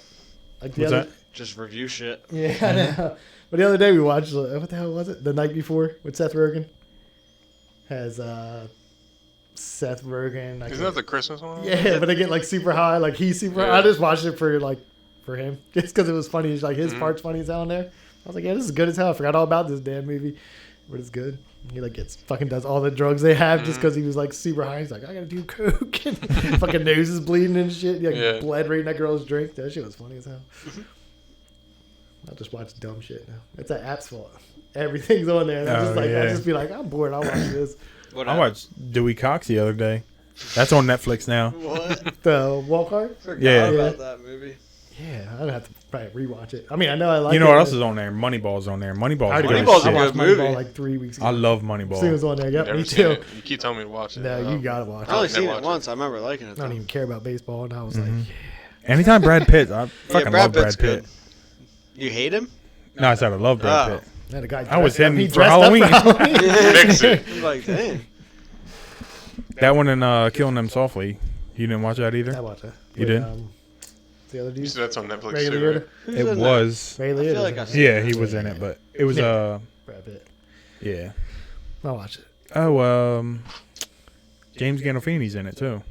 Like the What's other, that? Just review shit. Yeah, I know. But the other day we watched what the hell was it? The Night Before with Seth Rogen. Has Seth Rogen. Isn't that the Christmas one? Yeah, but they get like super high. Like he's super. Yeah. I just watched it for him, just because it was funny. It's like his Mhm. part's funny as hell in there. I was like, yeah, this is good as hell. I forgot all about this damn movie, but it's good. He like gets fucking does all the drugs they have just because he was like super high. He's like, I gotta do coke, and fucking nose is bleeding and shit. He, like Yeah. bled right in that girl's drink. That shit was funny as hell. I'll just watch dumb shit now. It's that app's fault. Everything's on there. And I'm Oh, just like, yeah. I just be like, I'm bored. I'll watch this. What I watched Dewey Cox the other day. That's on Netflix now. What? The walk hard. Forgot Yeah. about that movie. Yeah, I'd have to probably rewatch it. I mean, I know I like. You know it, what but else is on there? Moneyball's on there. Moneyball's I already good as Moneyball's I a shit. watched good movie. Moneyball like 3 weeks ago. I love As soon as Moneyball. it's on there, yep, Never me seen too. it. You keep telling me to watch it. No, you gotta watch I only it. seen never it watched once. I remember liking it. I Though. don't even care about baseball, and I was like, Mhm. Anytime Brad Pitt, I fucking Brad love Brad Pitt's Pitt. good. You hate him? No, I said I love Brad Oh. Pitt. yeah, the guy. I was dressed up- him he for dressed up Halloween. Mix it. I'm like, dang. That one and Killing Them Softly. You didn't watch that I either? watched it. You did? The other You dude, said that's on Netflix Ray too, Liotta. right? Who's It in that? was. Ray I Liotta. feel like I've seen Yeah, he was in it, but it was Brad Pitt. yeah. I'll watch it. Oh, James Gandolfini's in it too.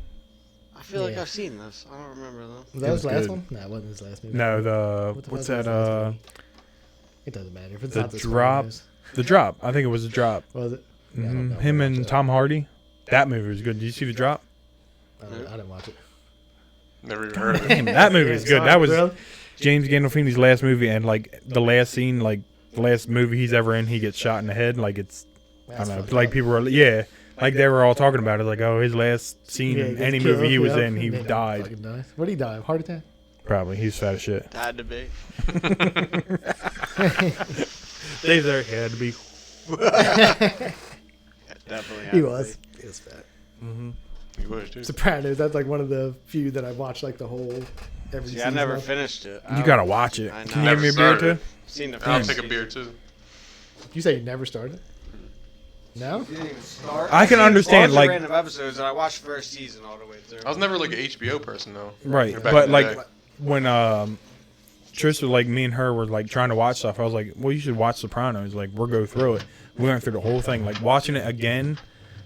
I feel like Yeah. I've seen this. I don't remember though. Was that It his was last good. one? No, it wasn't his last movie. No, What the what's fuck was that? his last movie? It doesn't matter if it's The not the Drop. Sopranos. The Drop. I think it was The Drop. Was it? Yeah, I don't know. Him I watched and it. Tom Hardy. That movie was good. Did you see The Drop? I didn't watch it. Never even heard of it. Damn, that movie was good. Sorry, That was really? James Gandolfini's last movie, and like the last scene, like the last movie he's ever in, he gets shot in the head. Like it's, I That's don't know, fucked like up. people were, yeah, like they were all talking about it. Like, oh, his last scene Yeah, in gets any killed, movie he was yeah. in, he Yeah, died. fucking dies. What did he die of? Heart attack? Probably he was fat as shit. Had to be. They there had to be. Definitely. Had He to was. be. He was fat. You wish, dude. Sopranos. That's like one of the few that I watched like the whole every See, I season never of. finished it. You gotta watch it. I know. Can you give me a beer Never too? started. Seen the I'll first take a season. beer too. You say you never started? No? Didn't even start. I can I've seen understand, bunch of like- random episodes, and I watched the first season all the way through. I was never like an HBO person though. Right, Back but in the like day. when Trish was like me and her were like trying to watch stuff, I was like, well, you should watch Sopranos. Like we'll go through it. We went through the whole thing. Like watching it again,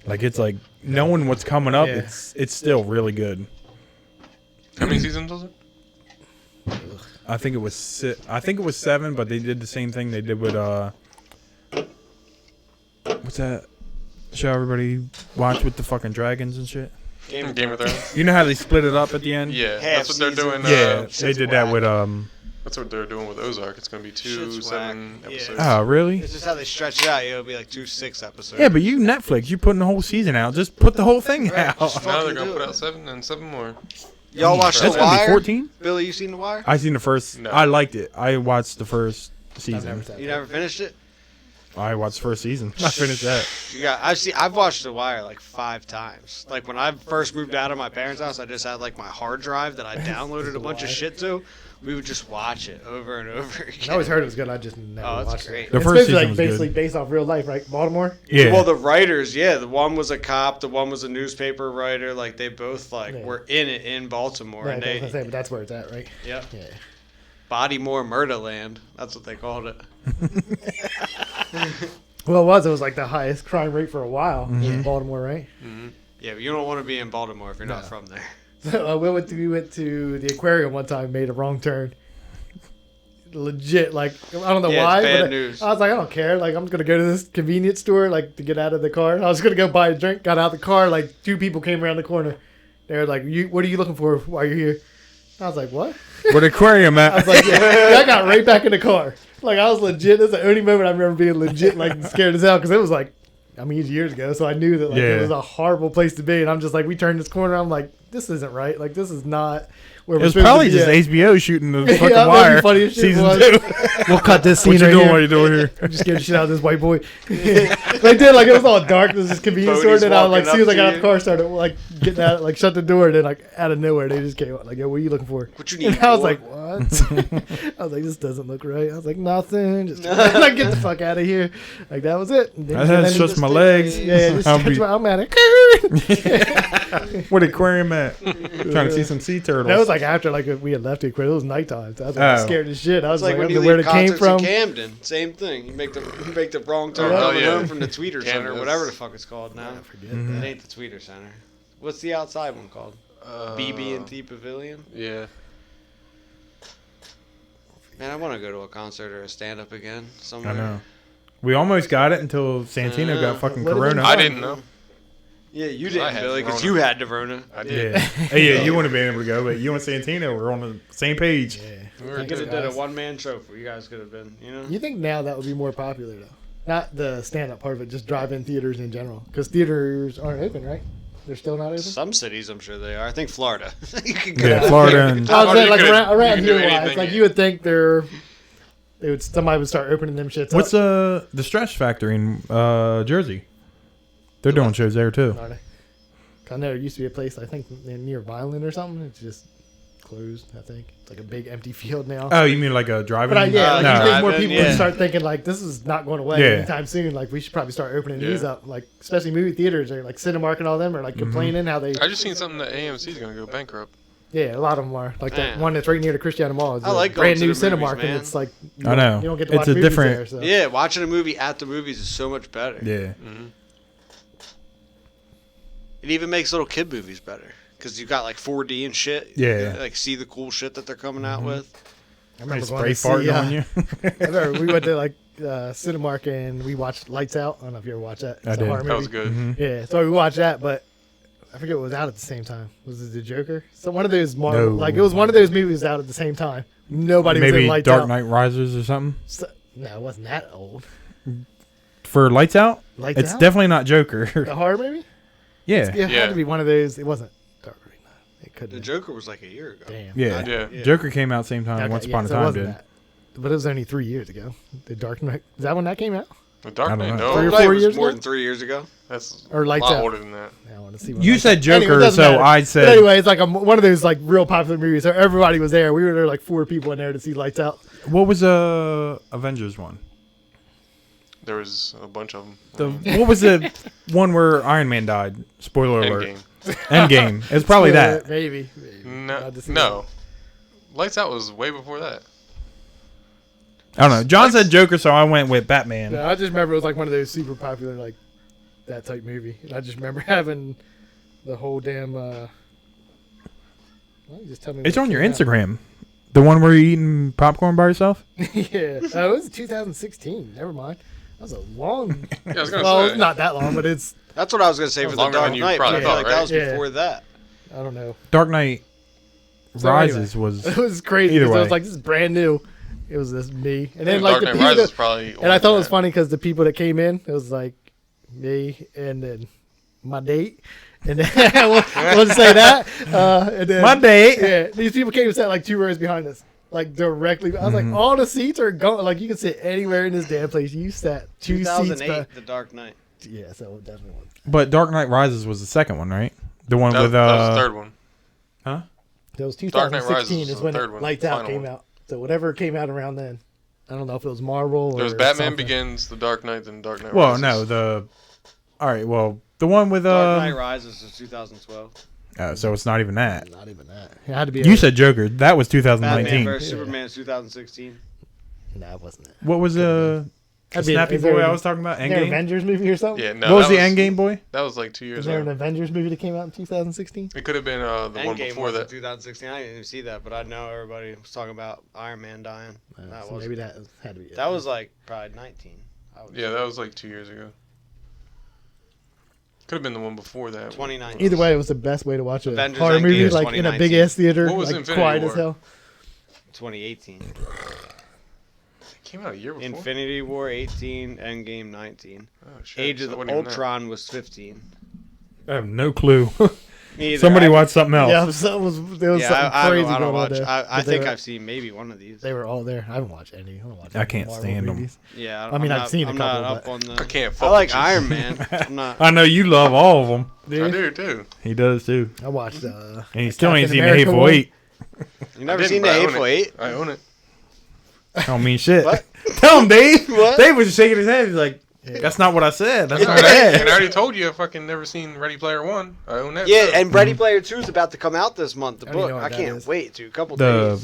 like it's like knowing what's coming up. Yeah. It's still really good. How many seasons was it? I think it was I think it was 7, but they did the same thing they did with what's that show everybody watch with the fucking dragons and shit. Game of Game of Thrones. You know how they split it up at the end? Yeah, Half that's what they're season. doing. Yeah, they shit's did that whack. with That's what they're doing with Ozark. It's gonna be two Shit's 7 whack. Yeah. episodes. Oh, really? It's just how they stretch it out. It'll be like 2 6 episodes. Yeah, but you Netflix, you putting the whole season out. Just put the whole thing Right, out. just Now fucking they're gonna do put it. out 7 and 7 more. Y'all watch That's The gonna be Wire? 14. Billy, you seen The Wire? I seen the first. No. I liked it. I watched the first I've season. never sat You there. never finished it? I watched the first season. I finished that. I've watched The Wire like 5 times. Like when I first moved out of my parents' house, I just had like my hard drive that I downloaded a bunch of shit to. We would just watch it over and over again. I always heard it was good. I just never it's watched great. it. The It's first basically, season like was basically good. based off real life, right? Baltimore. Yeah. Well, the writers, the one was a cop, the one was a newspaper writer. Like they both were in it in Baltimore, Yeah, and I was they gonna say, but that's where it's at, right? yeah, Yeah. Bodymore Murderland. That's what they called it. Well, it was like the highest crime rate for a while in Baltimore, right? Yeah, but you don't want to be in Baltimore if you're not No. from there. So we went to the aquarium one time, made a wrong turn. Legit, like I don't know Yeah, why, it's bad but news. I was like, I don't care. Like I'm just gonna go to this convenience store, like to get out of the car. I was gonna go buy a drink. Got out of the car, like 2 people came around the corner. They were like, "What are you looking for while you're here?" I was like, "What?" What aquarium I at? was like, yeah, I got right back in the car. Like I was legit. That's the only moment I remember being legit, like scared as hell, because it was like, I mean, years ago. So I knew that like Yeah. it was a horrible place to be, and I'm just like, we turned this corner. I'm like, this isn't right. Like this is not where It we're was supposed probably to be just at. HBO shooting the fucking Yeah, that'd be Wire funny as shit season was. 2. We'll cut this scene What you right doing? here. What you doing here? I'm just scared the shit out of this white boy. They did like it was all dark. There was this convenience store. Bodie's Then I like, as walking soon as I up got to out the you. car, started like getting out, like shut the door. And then like out of nowhere, they just came out like, "Yo, what are you looking for?" What you need? And I was boy? like, "What?" I was like, "This doesn't look right." I was like, "Nothing." Just like get the fuck out of here. Like that was it. And then- I and had to then stretch just- my legs. Yeah, just I'll stretch be- my. I'm at it. What aquarium at? Trying to see some sea turtles. That was like after like we had left the aquarium. It was nighttime. So I was like, Oh. scared as shit. I was It's like like, I when don't you know where leave it came concerts from. in Camden. Same thing. You make the wrong turn Oh, coming yeah. home from the Tweeter Center, Camden whatever the is- fuck it's called now. I forget Mhm. It ain't the Tweeter Center. What's the outside one called? BB&T Pavilion. Yeah. Man, I want to go to a concert or a stand up again somewhere. I know. We almost got it until Santino got fucking What did corona. they- I didn't know. Yeah, you I didn't, had Billy, because Corona. you had Verona. I did. Yeah. Hey, yeah, you wouldn't have been able to go, but you and Santino were on the same page. Yeah. We were You could have Guys. did a one-man show for you guys. Could have been, you know. You think now that would be more popular though? Not the stand-up part of it, just drive-in theaters in general. Because theaters aren't open, right? They're still not open. Some cities, I'm sure they are. I think Florida. You can go Yeah, out Florida there. and I was Florida, saying, you like could've- around you can do here, wise, anything, like yeah. you would think somebody would start opening them shits. what's up. the Stretch Factory in Jersey? They're doing shows there too. Are they? 'Cause I know there used to be a place I think near Violin or something. It's just closed. I think it's like a big empty field now. Oh, you mean like a driving? But yeah, like, no. you think more Drive-in, people would yeah. start thinking like this is not going away Yeah. anytime soon. Like we should probably start opening these Yeah. up. Like especially movie theaters or like Cinemark and all them are like complaining how they. I just seen something that AMC's gonna go bankrupt. Yeah, a lot of them are like that Man. one that's right near the Cristiano Mall. Is I a like going brand to new the movies, Cinemark, man. and it's like I know. you don't get to It's watch a movies different- there. So. Yeah, watching a movie at the movies is so much better. Yeah. Mm-hmm. It even makes little kid movies better because you got like 4D and shit. Yeah. You, like see the cool shit that they're coming out with. I They remember spray going to see, farting on you. I remember we went to like Cinemark and we watched Lights Out. I don't know if you ever watched that. It's I a did. horror That was movie. good. Mhm. Yeah, so we watched that, but I forget what was out at the same time. Was it The Joker? So one of those Marvel, No. like it was one of those movies out at the same time. Nobody was Maybe in Lights Dark Out. Knight Rises or something. So, no, it wasn't that old. For Lights Out, Lights it's Out? definitely not Joker. The horror movie. yeah. It had Yeah. to be one of those. It wasn't Dark Knight. It couldn't. The have Joker was like a year ago. Damn. Yeah. Yeah. Yeah. Joker came out same time. Okay, Once yeah, upon a so it time wasn't did. that. But it was only 3 years ago. The Dark Knight. Is that when that came out? The Dark I don't Knight, know. no. Three or Dark Knight 4 was years more ago? than 3 years ago. That's Or a Lights lot Out. older than that. I want to see. What You Lights said Out- Anyway, it Joker, doesn't so matter. I But said. anyway, it's like one of those like real popular movies. So everybody was there. We were there like 4 people in there to see Lights Out. What was Avengers one? There was a bunch of The them. what was the one where Iron Man died? Spoiler alert. Endgame. Endgame. It's probably that. Maybe. No, Glad to see no. Lights Out was way before that. I don't know. John said Joker, so I went with Batman. Yeah, I just remember it was like one of those super popular like that type movie. And I just remember having the whole damn. Well, you just tell me. It's when on it your came out. Instagram. The one where you're eating popcorn by yourself? Yeah. Oh, it was 2016. Never mind. That was a long. Yeah, I was gonna Well, say. it's not that long, but it's. That's what I was gonna say That for was the longer Dark than you Knight. But I probably feel thought, like that right? was Yeah. before that. I don't know. Dark Knight So Rises anyway, was. it was crazy. Either Because I was way. like, this is brand new. It was this me, and then Yeah, like Dark the Knight people. Rises is probably. And I thought it was older funny because the people that came in, it was like me and then my date. And then I won't say that. And then, My date. Yeah, these people came and sat like 2 rows behind us. like directly. I was like, all the seats are gone. Like you can sit anywhere in this damn place. You sat 2 seats 2008, back. The Dark Knight. Yeah, so it definitely was. But Dark Knight Rises was the second one, right? The one That, with that was the third one. Huh? That was Dark Knight Rises 2016 was is the when third one, Lights Out final came one. out. So whatever came out around then. I don't know if it was Marvel or There was Batman something. Begins, The Dark Knight, then Dark Knight Well, Rises. no, all right. Well, the one with Dark Knight Rises is 2012. so it's not even that. Not even that. It had to be. You said Joker. That was Batman 2019. vs Yeah. Superman is 2016. Nah, it wasn't it. What was the That'd be- Snappy is there Boy I an- was talking about? Is there an Endgame. Avengers movie or something? Yeah, no. What was that the Endgame boy? That was like 2 years Is there an ago. Avengers movie that came out in 2016? It could have been the one Endgame before was in that. 2016. I didn't even see that, but I know everybody was talking about Iron Man dying. That So was maybe that had to be it. that was like probably 19. I would Yeah, say. that was like 2 years ago. Could have been the one before that. 2019. Either way, it was the best way to watch a Avengers horror Endgame movie, is like in a big 2019. ass theater, What was like Infinity quiet War? as hell. 2018. It came out a year before. Infinity War 18, Endgame 19. Oh, shit. Age So of it wasn't even that. Ultron was 15. I have no clue. Me either. Somebody I- watched something else. Yeah, so there was Yeah, something I crazy don't going on watch. there. I But they think were- I've seen maybe one of these. They were all there. I haven't watched any. I don't watch I can't Marvel stand 'em. movies. Yeah, I mean, I'm I've seen a I'm couple, not up but- on the. I can't I fuck like with you. Iron Man. I'm not. I know you love all of them. I do too. He does too. I watched. And he still ain't Captain seen the America Hateful one. Eight. You never I seen didn't, the but I own Hateful it. Eight? I own it. I don't mean shit. What? Tell him, Dave. What? Dave was shaking his head. He's like, "That's not what I said. That's not And what I I said." already told you I fucking never seen Ready Player One. I own that. Yeah, too. and Ready Player 2 is about to come out this month. The I don't even book. know I what that can't is. wait to. A couple The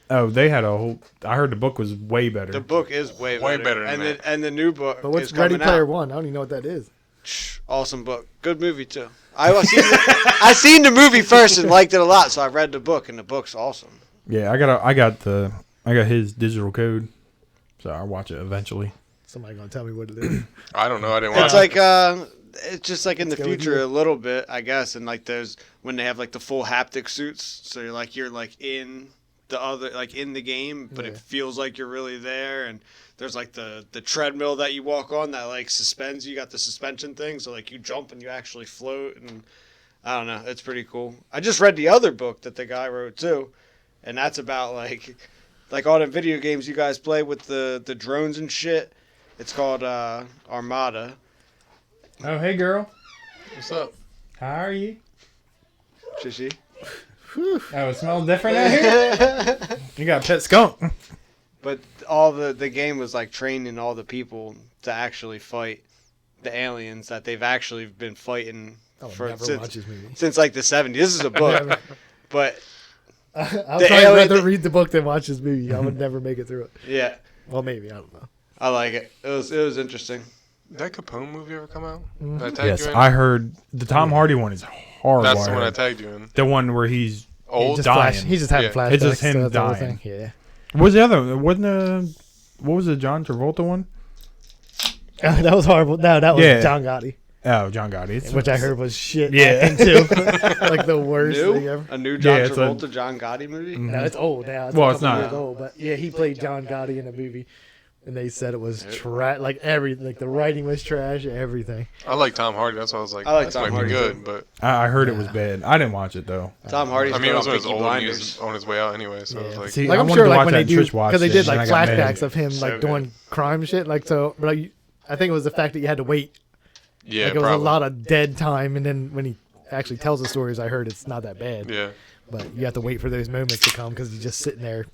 days. they had a whole. I heard the book was way better. The book is way better. than and that. and the new book But what's is Ready coming Player out. One? I don't even know what that is. Awesome book. Good movie too. I seen the movie first and liked it a lot, so I read the book, and the book's awesome. Yeah, I got his digital code, so I'll watch it eventually. Somebody gonna tell me what it is. I don't know. I didn't watch It's it. like it's just like in the Let's go with future you. a little bit, I guess, and like there's when they have like the full haptic suits, so you're like in the other like in the game, but it Yeah. feels like you're really there, and there's like the treadmill that you walk on that like suspends you. You got the suspension thing, so like you jump and you actually float, and I don't know, it's pretty cool. I just read the other book that the guy wrote too, and that's about like all the video games you guys play with the drones and shit. It's called Armada. Oh, hey girl, What's up? how are you? Shishi. Oh, it smells different out here. You got a pet skunk. But all the game was like training all the people to actually fight the aliens that they've actually been fighting I would for never watch this movie. since like the 70s. This is a book, but I'd The probably alien- rather read the book than watch this movie. I would never make it through it. yeah, Well, maybe I don't know. I like it. It was interesting. Did that Capone movie ever come out? Mhm. That I tagged Yes, you in? I heard the Tom Hardy one is hard. That's the one I tagged you in. The one where he's Old. Just dying. He's just having Yeah. flashbacks. It's just him so that's the whole dying. thing. Yeah. what was the other? Wasn't what was the John Travolta one? That was horrible. No, that was Yeah. John Gotti, Oh, John Gotti. It's- which I heard was shit. Yeah. acting too. Like the worst thing New? ever. A new John Yeah, it's a- Travolta, John Gotti movie? No, it's old now. It's Well, a it's couple not. years old, but yeah, he played John Gotti in a movie, and they said it was trash. Like everything, like the writing was trash. Everything. I like Tom Hardy. That's why I was like, I like this Tom might Hardy be good. too. But I heard it was bad. I didn't watch it though. Tom Hardy's I mean, it was put when on he was Peaky old and he was Blinders. on his way out anyway. So it was Yeah. like, See, Like I I'm wanted sure, to like watch when that they and do, Trish watched because they it, did and like I got mad. flashbacks of him So like good. doing crime shit. Like so, but like, I think it was the fact that you had to wait. yeah, Like it was probably. a lot of dead time, and then when he actually tells the stories, I heard it's not that bad. Yeah. But you have to wait for those moments to come because he's just sitting there.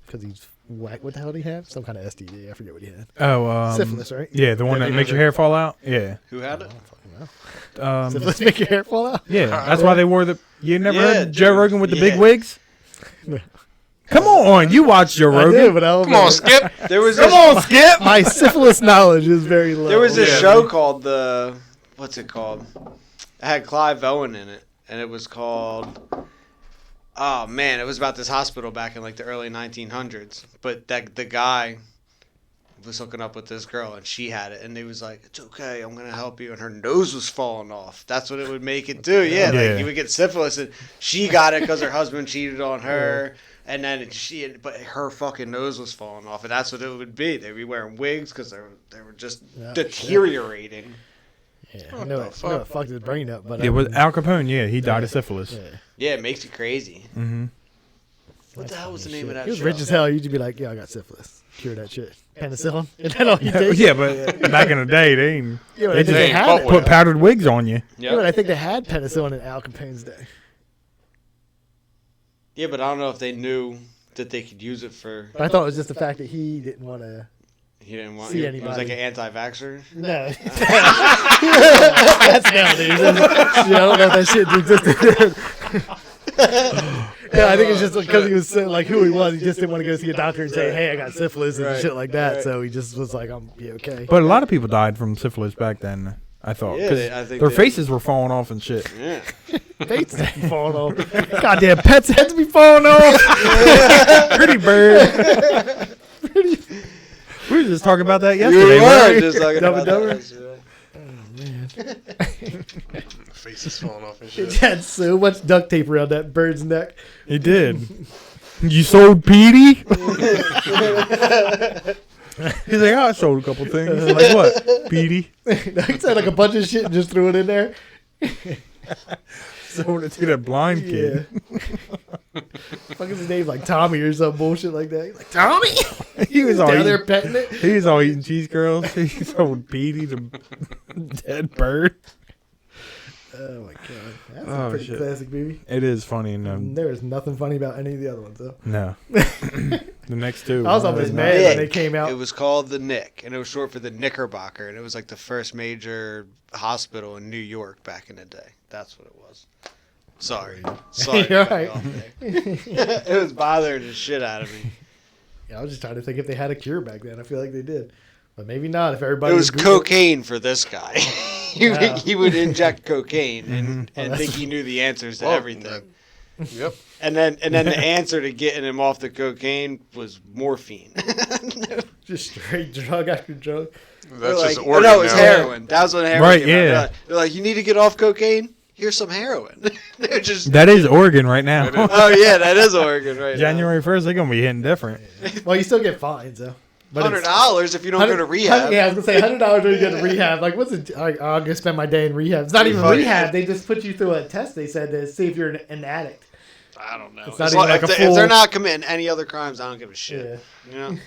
Because he's what the hell did he have? Some kind of STD. I forget what he had. Oh, Syphilis, right? Yeah, the one Yeah, that they makes your never- hair fall out. Yeah. Who had it? I don't fucking know. Um, Syphilis make your hair fall out? yeah, that's why they wore the. You never Yeah, heard Joe dude. Rogan with the Yeah. big wigs? No. Come on, you watch Joe I Rogan. did, but I don't Come on, know. Skip. There was Come this, on, Skip. My syphilis knowledge is very low. there was this Yeah. show called what's it called? It had Clive Owen in it, and it was called. Oh man, it was about this hospital back in like the early 1900s. But the guy was hooking up with this girl, and she had it, and he was like, "It's okay, I'm gonna help you," and her nose was falling off. That's what it would make it do. Yeah, Yeah. like you would get syphilis, and she got it because her husband cheated on her. And then but her fucking nose was falling off, and that's what it would be. They'd be wearing wigs because they were just Yeah, deteriorating. Yeah, I What know the it, fuck? know it fucked his brain up, but It was Al Capone. Yeah, he died of syphilis. Yeah. Yeah, it makes you crazy. Mm-hmm. What the hell was the name of that He was show? rich as hell. You'd be like, yeah, I got syphilis. Cure that shit. Penicillin. Is that all you take? Yeah, but back in the day, they ain't Yeah, but they I think they ain't had fuck it. with put powdered wigs on you. Yeah, but I think they had penicillin in Al Capone's day. Yeah, but I don't know if they knew that they could use it for. But I thought it was just the fact that he didn't want to. He didn't want. See He was like anybody. an anti-vaxxer. No. That's nowadays. Yeah, I don't know if that shit existed. Yeah, I think it's just because he was so, like who he was. He just didn't want to go see a doctor and say, "Hey, I got syphilis" and Right, shit like that. right. So he just was like, "I'm be okay." But a lot of people died from syphilis back then. I thought Yeah, 'cause I think their they- faces were falling off and shit. Yeah. Fates be falling off. Goddamn pets' heads be falling off. Pretty bird. We were just talking about that You yesterday. were weren't we? just talking Dumb about and that. Dumber. Face is falling off and shit. He had so much duct tape around that bird's neck. He did. You sold Petey? He's like, oh, I sold a couple things. Like what? Petey? He said like a bunch of shit and just threw it in there. Sold it to that blind kid. Yeah. Fuck is his name? Like Tommy or some bullshit like that. He's like, Tommy? He was all Down eating, there petting it. he was all eating cheese curls. He sold Petey, the dead bird. Oh my god. That's Oh, a pretty shit. classic movie. It is funny. And There is nothing funny about any of the other ones though. no. The next two. I was almost not. mad Nick. when they came out. It was called the Nick, and it was short for the Knickerbocker, and it was like the first major hospital in New York back in the day. That's what it was. Sorry. Sorry. You're to cut you right. off there. It was bothering the shit out of me. Yeah, I was just trying to think if they had a cure back then. I feel like they did. But maybe not if everybody It was Google- cocaine for this guy. Yeah. He would inject cocaine and that's- think he knew the answers to Well, everything. Yep. And then the answer to getting him off the cocaine was morphine. Just straight drug after drug. That's They're just like, Oregon no, it's now. heroin. That was when heroin Right, came out. yeah. They're like, you need to get off cocaine? Here's some heroin. They're just, That is Oregon right now. It is. oh yeah, that is Oregon right January 1st, they're going to be hitting different. Well, you still get fines though. now. it's- $100 if you don't go to rehab. Yeah, I was gonna say $100 when you go to rehab. Like, what's it? I'm gonna spend my day in rehab. It's not Pretty even funny. rehab. They just put you through a test. They said to see if you're an addict. I don't know. It's not As even long- like a if full- they're not committing any other crimes, I don't give a shit. Yeah. You know,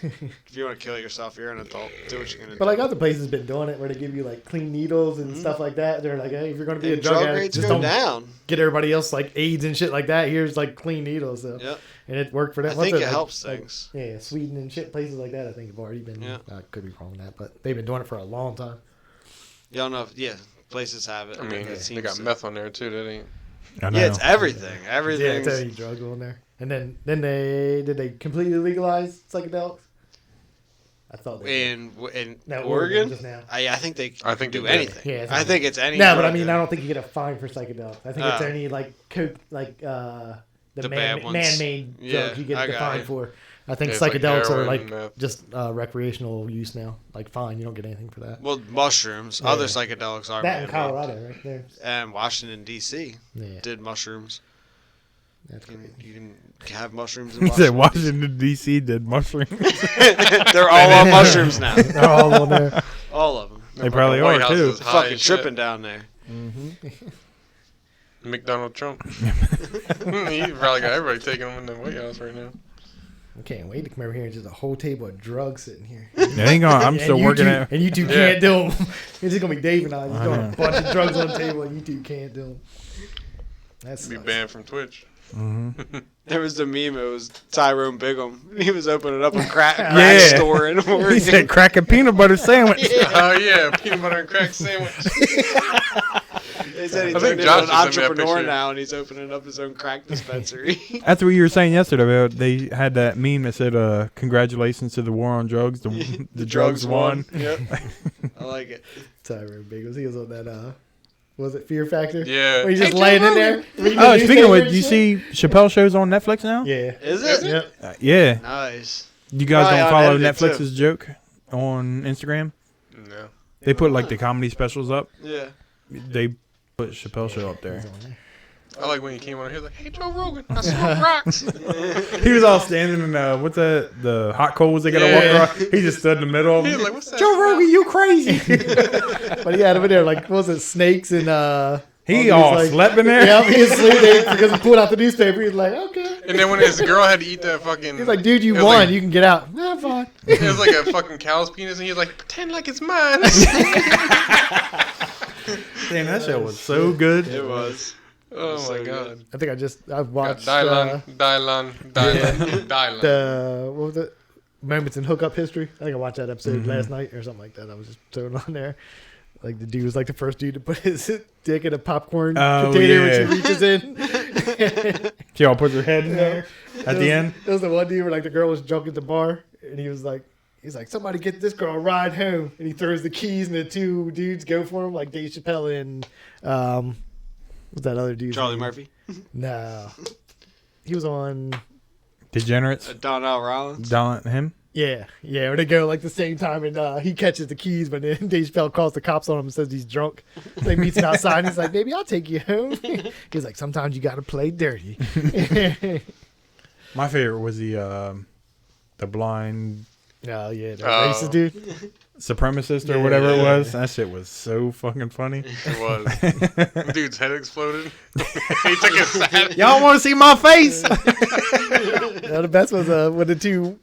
if you want to kill yourself, you're an adult. Do what you're gonna But do. like other places been doing it where they give you like clean needles and stuff like that. They're like, hey, if you're gonna be a And drug drug addict, rates just go don't down. get everybody else like AIDS and shit like that. Here's like clean needles. So. Yep. And it worked for them. I What's think it like- helps like, things. Yeah, Sweden and shit places like that. I think have already been. Yeah. I could be wrong on that, but they've been doing it for a long time. Y'all know, places have it. I mean, It they seems got to- meth on there too. That ain't. I know. Yeah, it's everything. Yeah, Everything's. it's any drug on there. And then they completely legalize psychedelics? I thought they did. in No, Oregon, just now. I think they I think do they did. anything. Yeah, it's I not- think it's any. No, but I drug. mean, I don't think you get a fine for psychedelics. I think it's Oh. any like coke, like The man, bad ones. man-made Yeah, drugs you get I the got fine it. for. I think Yeah, it's like psychedelics are heroin like and meth. just recreational use now. Like fine, you don't get anything for that. Well, mushrooms. Yeah. Other psychedelics are That in man-made. Colorado, right there. And Washington D.C. Yeah, did mushrooms. that's crazy. You can have mushrooms in He said Washington. Washington, D.C. did mushrooms. They're all on mushrooms now. They're all on there. All of them. They probably White are, House too. is high Fucking as shit. tripping down there. McDonald Trump. He probably got everybody taking him in the White House right now. I can't wait to come over here and just a whole table of drugs sitting here. It ain't gonna, I'm And still you working two, at and you two Yeah. can't do them. It's just gonna be Dave and I just I doing know. a bunch of drugs on the table, and you two can't do them. That's Be banned from Twitch. There was the meme. It was Tyrone Bigham. He was opening up a crack Yeah. store in Oregon. He said crack a peanut butter sandwich. Oh yeah, peanut butter and crack sandwich. They said he's I think an Josh just sent me a entrepreneur picture. now, and he's opening up his own crack dispensary. That's what you were saying yesterday. About they had that meme that said, "Congratulations to the war on drugs. The drugs won." Yep. I like it. Tyrone Biggles. He was on that. Was it Fear Factor? Yeah. Where he's just Hey, laying Joe in there. Rogan. reading Oh, the speaking of newspaper which, and you shit? see Chappelle shows on Netflix now? Yeah. Is it? Yep. Yeah. Nice. You guys Probably don't follow unedited, Netflix's joke on Instagram? No. They put like the comedy specials up. Yeah. They put Chappelle show up there. I like when he came on here like, "Hey Joe Rogan, I smoke rocks." He was all standing in what's that? The hot coals they gotta Yeah. walk across. He just stood in the middle of He them. was like, "What's that?" Joe Rogan, you crazy? But he had him in there like, what was it, snakes and He was all like- slept in there. Yeah, he was asleep there because he pulled out the newspaper. He's like, okay. And then when his girl had to eat that fucking... He's like, dude, you it was won. like- You can get out. Nah, I'm fine. It was like a fucking cow's penis, and he was like, pretend like it's mine. Damn, that show was so good. It was. Oh my So god. I think I've Got watched Dylan. the what was it? Moments in Hookup History. I think I watched that episode Mm-hmm. last night or something like that. I was just throwing on there. Like the dude was like the first dude to put his dick in a popcorn Oh, container yeah. when she reaches in. She all puts her head in there at the end. It was the one dude where like the girl was drunk at the bar and he's like, somebody get this girl a ride home, and he throws the keys and the two dudes go for him like Dave Chappelle and what's that other dude? Charlie Murphy. No, he was on. Degenerates. Donnell Rollins. Him. Yeah, where they go like the same time, and he catches the keys, but then Dave Chappelle calls the cops on him and says he's drunk. So he meets him outside, and he's like, "Baby, I'll take you home." He's like, "Sometimes you got to play dirty." My favorite was the blind Oh yeah, the Oh. racist dude. supremacist or Yeah. whatever it was. That shit was so fucking funny. It was. Dude's head exploded. He took his side. Y'all want to see my face? The best was when the two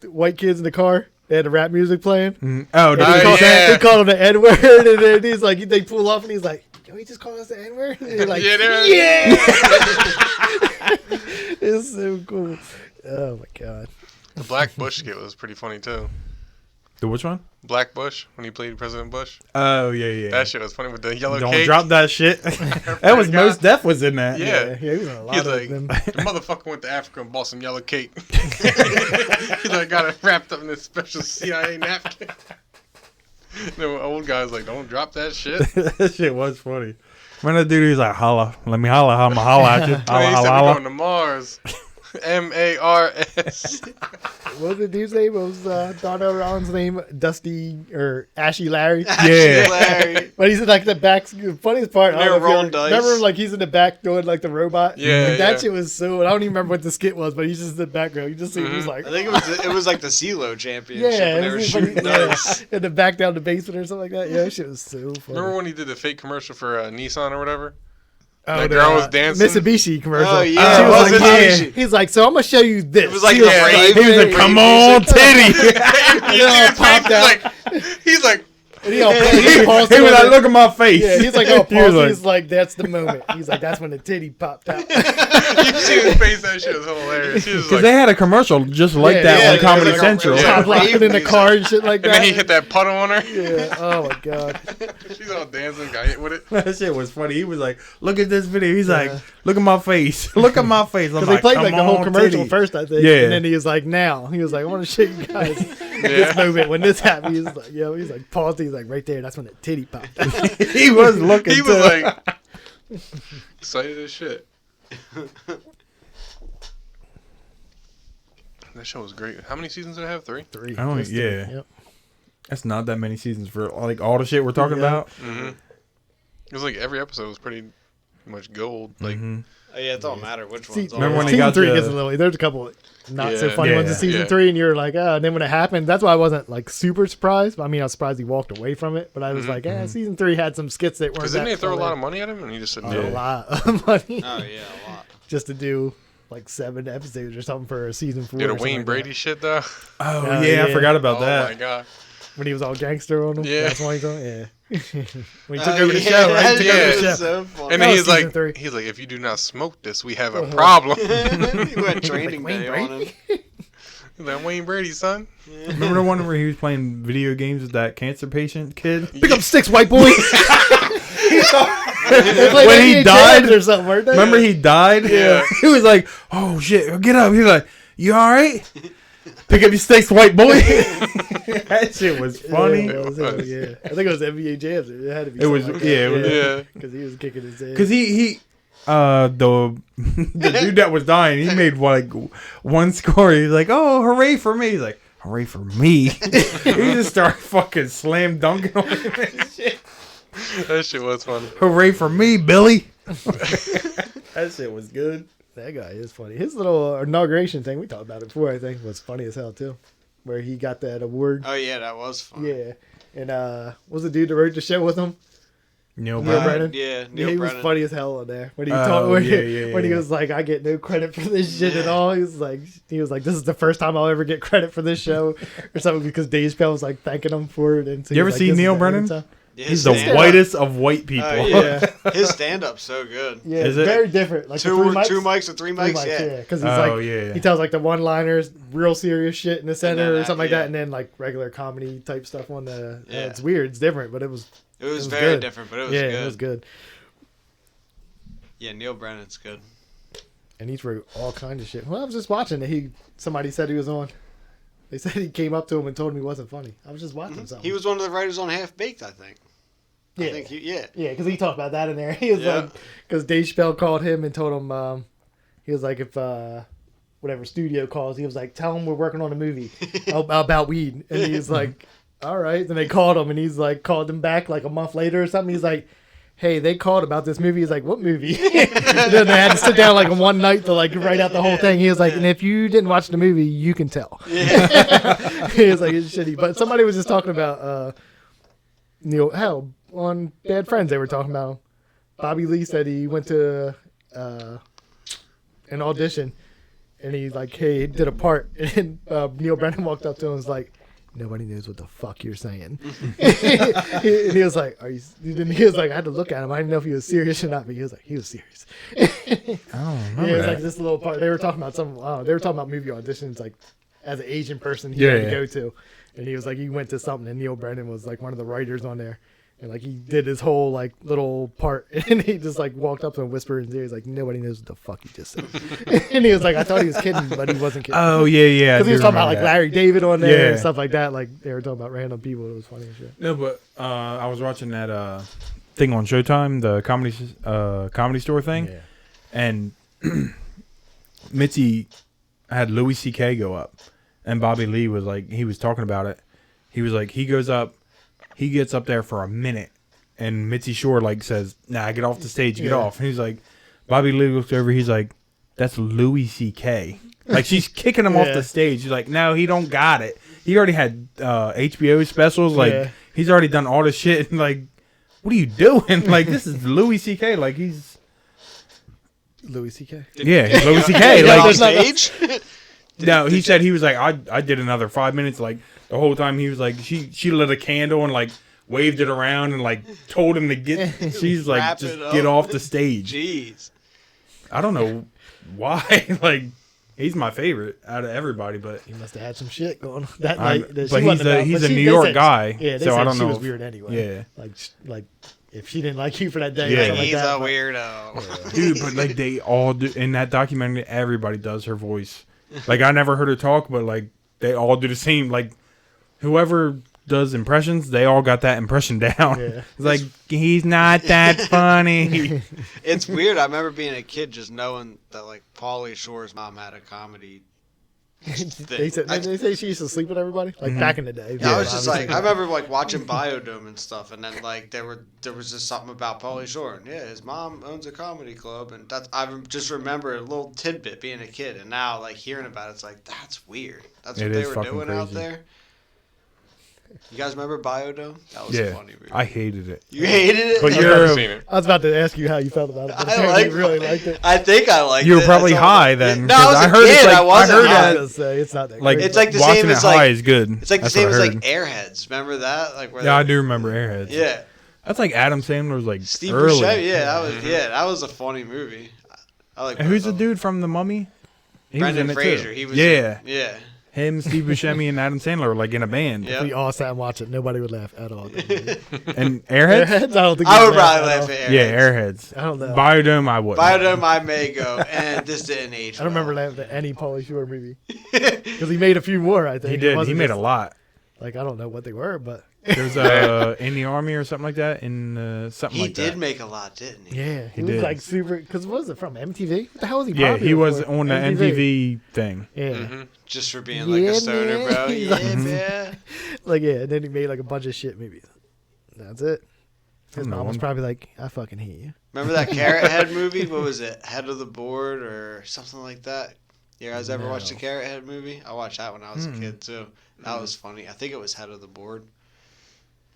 white kids in the car. They had the rap music playing. Oh, They Oh, called, yeah. they called him the N word, and then he's like, they pull off, and he's like, "Yo, he just called us the N word." They're like, Yeah, they're- "Yeah." It's so cool. Oh my god. The Black Bush skit was pretty funny too. the which one? Black Bush, when he played President Bush. Oh yeah. That shit was funny with the yellow Don't cake. drop that shit. That was God. Most Def was in that. Yeah. he was in a lot He's of like, them. the motherfucker went to Africa and bought some yellow cake. He's like, got it wrapped up in this special CIA napkin. The old guy's like, don't drop that shit. That shit was funny. When the dude was like, "Holla, let me holla, I'ma holla at you." He Holla, said, holla, we're holla. going to Mars. Mars. What was the dude's name? What was Donnell Rollins' name? Dusty or Ashy Larry? Yeah. Larry. But he's in like the back. The funniest part. I They're don't know if you rolling ever- dice. Remember, like he's in the back doing like the robot. Yeah, Like, that yeah. shit was so. I don't even remember what the skit was, but he's just in the background. You just see he's like, I think it was like the CeeLo championship yeah, when they it were was shooting funny, yeah. dice. In the back down the basement or something like that. Yeah, that shit was so funny. Remember when he did the fake commercial for Nissan or whatever? Oh, that the, girl was dancing? Mitsubishi commercial. Oh, yeah, She it was was like, Mitsubishi. yeah. He's like, so I'm gonna show you this. It was like He a like, rave. He was like, Rave "Come music. on, titty." He popped out. He's like, And he all He paused was it. like, "Look at my face." Yeah, he's like, oh, He was pause. like- He's like, that's the moment. He's like, that's when the titty popped out. you see his face, that shit was hilarious. He was Because like, they had a commercial just like Yeah, that yeah, on Comedy like a- Central. yeah. Top locking in the car and shit like that. and then he hit that puddle on her. Yeah. Oh my god. She's all dancing, got hit with it. That shit was funny. He was like, "Look at this video." He's like, "Look at my face. Look at my face." I'm Because like, they played "Come like the whole on, commercial titty." first, I think. Yeah. And then he was like, now. He was like, I want to show you guys this moment when this happened. He was like, yo, he's like, paused. He's like, right there. That's when the titty popped out. He was looking. He was too. like, excited as shit. That show was great. How many seasons did it have? 3? 3. I don't- Just yeah. 3. Yep. "That's not that many seasons for like all the shit we're talking Yeah. about." Mm-hmm. It was like every episode was pretty much gold. Like, Mhm. Oh, yeah, it don't matter which See, one's remember on. when he season got 3 the- gets a little. There's a couple not so Yeah. funny ones in Yeah. season Yeah. 3, and you're like, oh. And then when it happened, that's why I wasn't like super surprised. I mean, I was surprised he walked away from it, but I was like, season 3 had some skits that weren't. because didn't that they throw a lot funny. of money at him and he just said A no? lot of money Oh, yeah, a lot. just to do like 7 episodes or something for season 4. Yeah, the or something Wayne like Brady that. shit though. Oh Oh, yeah, I yeah. forgot about Oh that. my god. When he was all gangster on him. Yeah. That's why he's on. Yeah. When he Oh, took over the yeah, show, right? that He took over yeah. the was show. so funny. And That then was he's season like, 3. he's like, if you do not smoke this, we have a Uh-huh. problem. he went training Wayne day on him. He's like, Wayne Brady, son. Remember the one where he was playing video games with that cancer patient kid? Pick up sticks, white boy. When he died- or something, weren't they? Remember he died? Yeah. He was like, "Oh shit, get up." He was like, "You all right? Pick up your sticks, white boy." That shit was funny. Yeah, it was, yeah. I think it was NBA Jams. It had to be. It was- something like yeah, it that. was- Yeah. Because he was kicking his ass. Cause he the dude that was dying, he made like one score. He's like, "Oh, hooray for me!" He's like, "Hooray for me!" He just started fucking slam dunking on him and shit. That shit was funny. Hooray for me, Billy! That shit was good. That guy is funny. His little inauguration thing, we talked about it before, I think, was funny as hell, too. Where he got that award. Oh, yeah, that was fun. Yeah. And what was the dude that wrote the show with him? Neil Neil Brennan. Brennan? Yeah, Yeah, Neil he was Brennan. funny as hell on there when he Oh, when, yeah, when he yeah. was like, "I get no credit for this shit at all." He was like, "This is the first time I'll ever get credit for this show," or something because Dave Chappelle was like thanking him for it. And so You he ever was like, see "This is Neil the Brennan? time." Yeah, He's his the stand-up- whitest of white people. Oh, yeah. Yeah. His stand-up's so good. Yeah, Is it? very different. Like the Two three mics, mics or three mics, yeah. because he's Oh, like yeah. he tells like the one-liners, real serious shit in the center then or that, something like yeah. that, and then like regular comedy type stuff on the. Yeah. It's weird, it's different, but it was It was was very good. different, but it was yeah, good. it was good. Yeah, Neil Brennan's good. And he's wrote all kinds of shit. Well, I was just watching it. Somebody said he was on. They said he came up to him and told him he wasn't funny. I was just watching something. He was one of the writers on Half Baked, I think. yeah, I think yeah. yeah, because he talked about that in there. He was Yeah. like, because Dave Chappelle called him and told him, he was like, if whatever studio calls, he was like, tell him we're working on a movie about weed, and he was like, all right. Then they called him, and he's like, called him back like a month later or something. He's like, hey, they called about this movie. He's like, what movie? And then they had to sit down like in one night to like write out the whole thing. He was like, and if you didn't watch the movie, you can tell. He was like, it's shitty. But somebody was just talking about hell, on Bad Friends, they were talking about him. Bobby Lee said he went to an audition, and he like, hey, he did a part, and Neil Brennan walked up to him and was like, nobody knows what the fuck you're saying. And he was like, "Are you?" He was like, I had to look at him. I didn't know if he was serious or not, but he was serious. I don't remember Yeah, it was that. like this little part. They were talking about they were talking about movie auditions, like as an Asian person he Yeah, had to yeah. go to, and he was like, he went to something, and Neil Brennan was like one of the writers on there, and like he did his whole like little part, and he just like walked up to him, whispered in his ear, he's like, nobody knows what the fuck he just said, and he was like, I thought he was kidding, but he wasn't kidding. Oh, yeah. I Because he do was talking about remember like that. Larry David on there Yeah. and stuff like that. Like they were talking about random people. It was funny and shit. No, but I was watching that thing on Showtime, the comedy store thing, Yeah. and Mitzi had Louis C.K. go up, and Bobby Lee was like, he was talking about it. He was like, he goes up, he gets up there for a minute, and Mitzi Shore like says, "Nah, get off the stage, get Yeah. off." And he's like, Bobby Lee looks over, he's like, "That's Louis C.K." Like she's kicking him off Yeah. the stage. She's like, "No, he don't got it. He already had HBO specials. Like Yeah. he's already done all this shit. And like, what are you doing? Like this is Louis C.K. Like he's Louis C.K. yeah, he's Louis C.K. Get Like off there's not- stage? no, he said he was like, I did another 5 minutes. Like the whole time he was like, she lit a candle and like waved it around and like told him to get. She's like, Wrap just it get up. off the stage. Jeez. I don't know why. Like he's my favorite out of everybody, but. He must have had some shit going on that I'm- night. that but she wasn't about, he's but a New they York said- guy, Yeah, they so I said don't she know was if- weird anyway. Yeah. Like if she didn't like you for that day, Yeah. or something He's like that, a but- weirdo. Dude, but like they all do in that documentary, everybody does her voice. Like I never heard her talk, but like they all do the same. Like whoever does impressions, they all got that impression down. Yeah. It's like he's not that funny. It's weird. I remember being a kid just knowing that like Pauly Shore's mom had a comedy. they say she used to sleep with everybody, like back in the day. Yeah, I was just obviously. like, I remember like watching Biodome and stuff, and then like there was just something about Pauly Shore, and yeah, his mom owns a comedy club, and that's just remember a little tidbit being a kid, and now like hearing about it, it's like that's weird. That's It what they is were fucking doing out crazy. there. You guys remember Biodome? That was a Yeah, funny movie. I hated it. You hated it? But I've you're never a- seen it. I was about to ask you how you felt about it. But I apparently like you really liked it. I think I liked it. You were probably That's all- high then, No, I 'cause was I a heard it's kid. like- I wasn't I heard high. I that- was gonna say it's not that Like great. It's like the watching same it as, high like- is good. It's like the That's same what as I like heard. Airheads. Remember that? Like where Yeah, I they- do remember Airheads. Yeah. That's like Adam Sandler's like Steve early. Buscemi. Yeah, that was a funny movie. I like. And who's both the of them. dude from The Mummy? He Brendan was in it Fraser. too. He was. Yeah, Yeah. him, Steve Buscemi, and Adam Sandler were like in a band. Yeah. If we all sat and watched it, nobody would laugh at all. And Airheads? I don't think I we'd would probably at laugh all. at Airheads. Yeah, Airheads. I don't know. Biodome, I wouldn't. Biodome, I may go, and this didn't age. I don't remember well. laughing at any Pauly Shore movie because he made a few more. I think He It did. He wasn't made a just- lot. Like I don't know what they were, but There's in the army or something like that. In something He like did that. make a lot, didn't he? yeah, he was did. like super. Because what was it from MTV? What the hell was he? Yeah, he popular was for? on the MTV thing. Yeah, Mhm. Just for being like Yeah, a stoner, man. bro. He's Yeah, like- man. like yeah, and then he made like a bunch of shit movies. That's it. His No mom was one- probably like, "I fucking hate you." Remember that Carrot Head movie? What was it? Head of the Board or something like that? You guys ever watched the No. Carrot Head movie? I watched that when I was a Mm. kid too. That was funny. I think it was Head of the Board.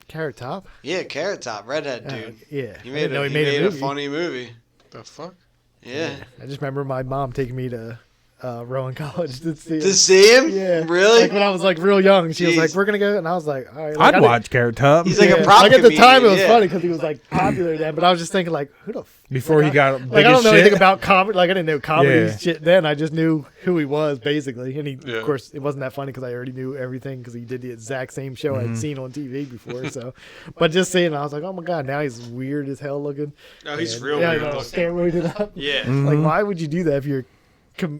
Carrot Top. Yeah, Carrot Top, redhead dude. Yeah. He I made didn't know a, he he made a movie. funny movie. The fuck? Yeah. I just remember my mom taking me to Rowan College to see To him. see him? Yeah. Really? Like when I was like real young, she was Jeez. like, "We're gonna go," and I was like, "All right." Like, I I'd didn't- watch Carrot Top He's like a yeah. prop Like at the time, it was comedian, funny yeah. because he was like popular then. But I was just thinking like, who the before he got big like I don't as know shit. anything about comedy. Like I didn't know comedy Yeah. shit then. I just knew who he was basically, and he Yeah. of course it wasn't that funny because I already knew everything because he did the exact same show Mm-hmm. I'd seen on TV before. So, but just seeing, it, I was like, oh my god, now he's weird as hell looking. No, he's And- real yeah, weird you know, looking. steroided up. Yeah. Like, why would you do that if you're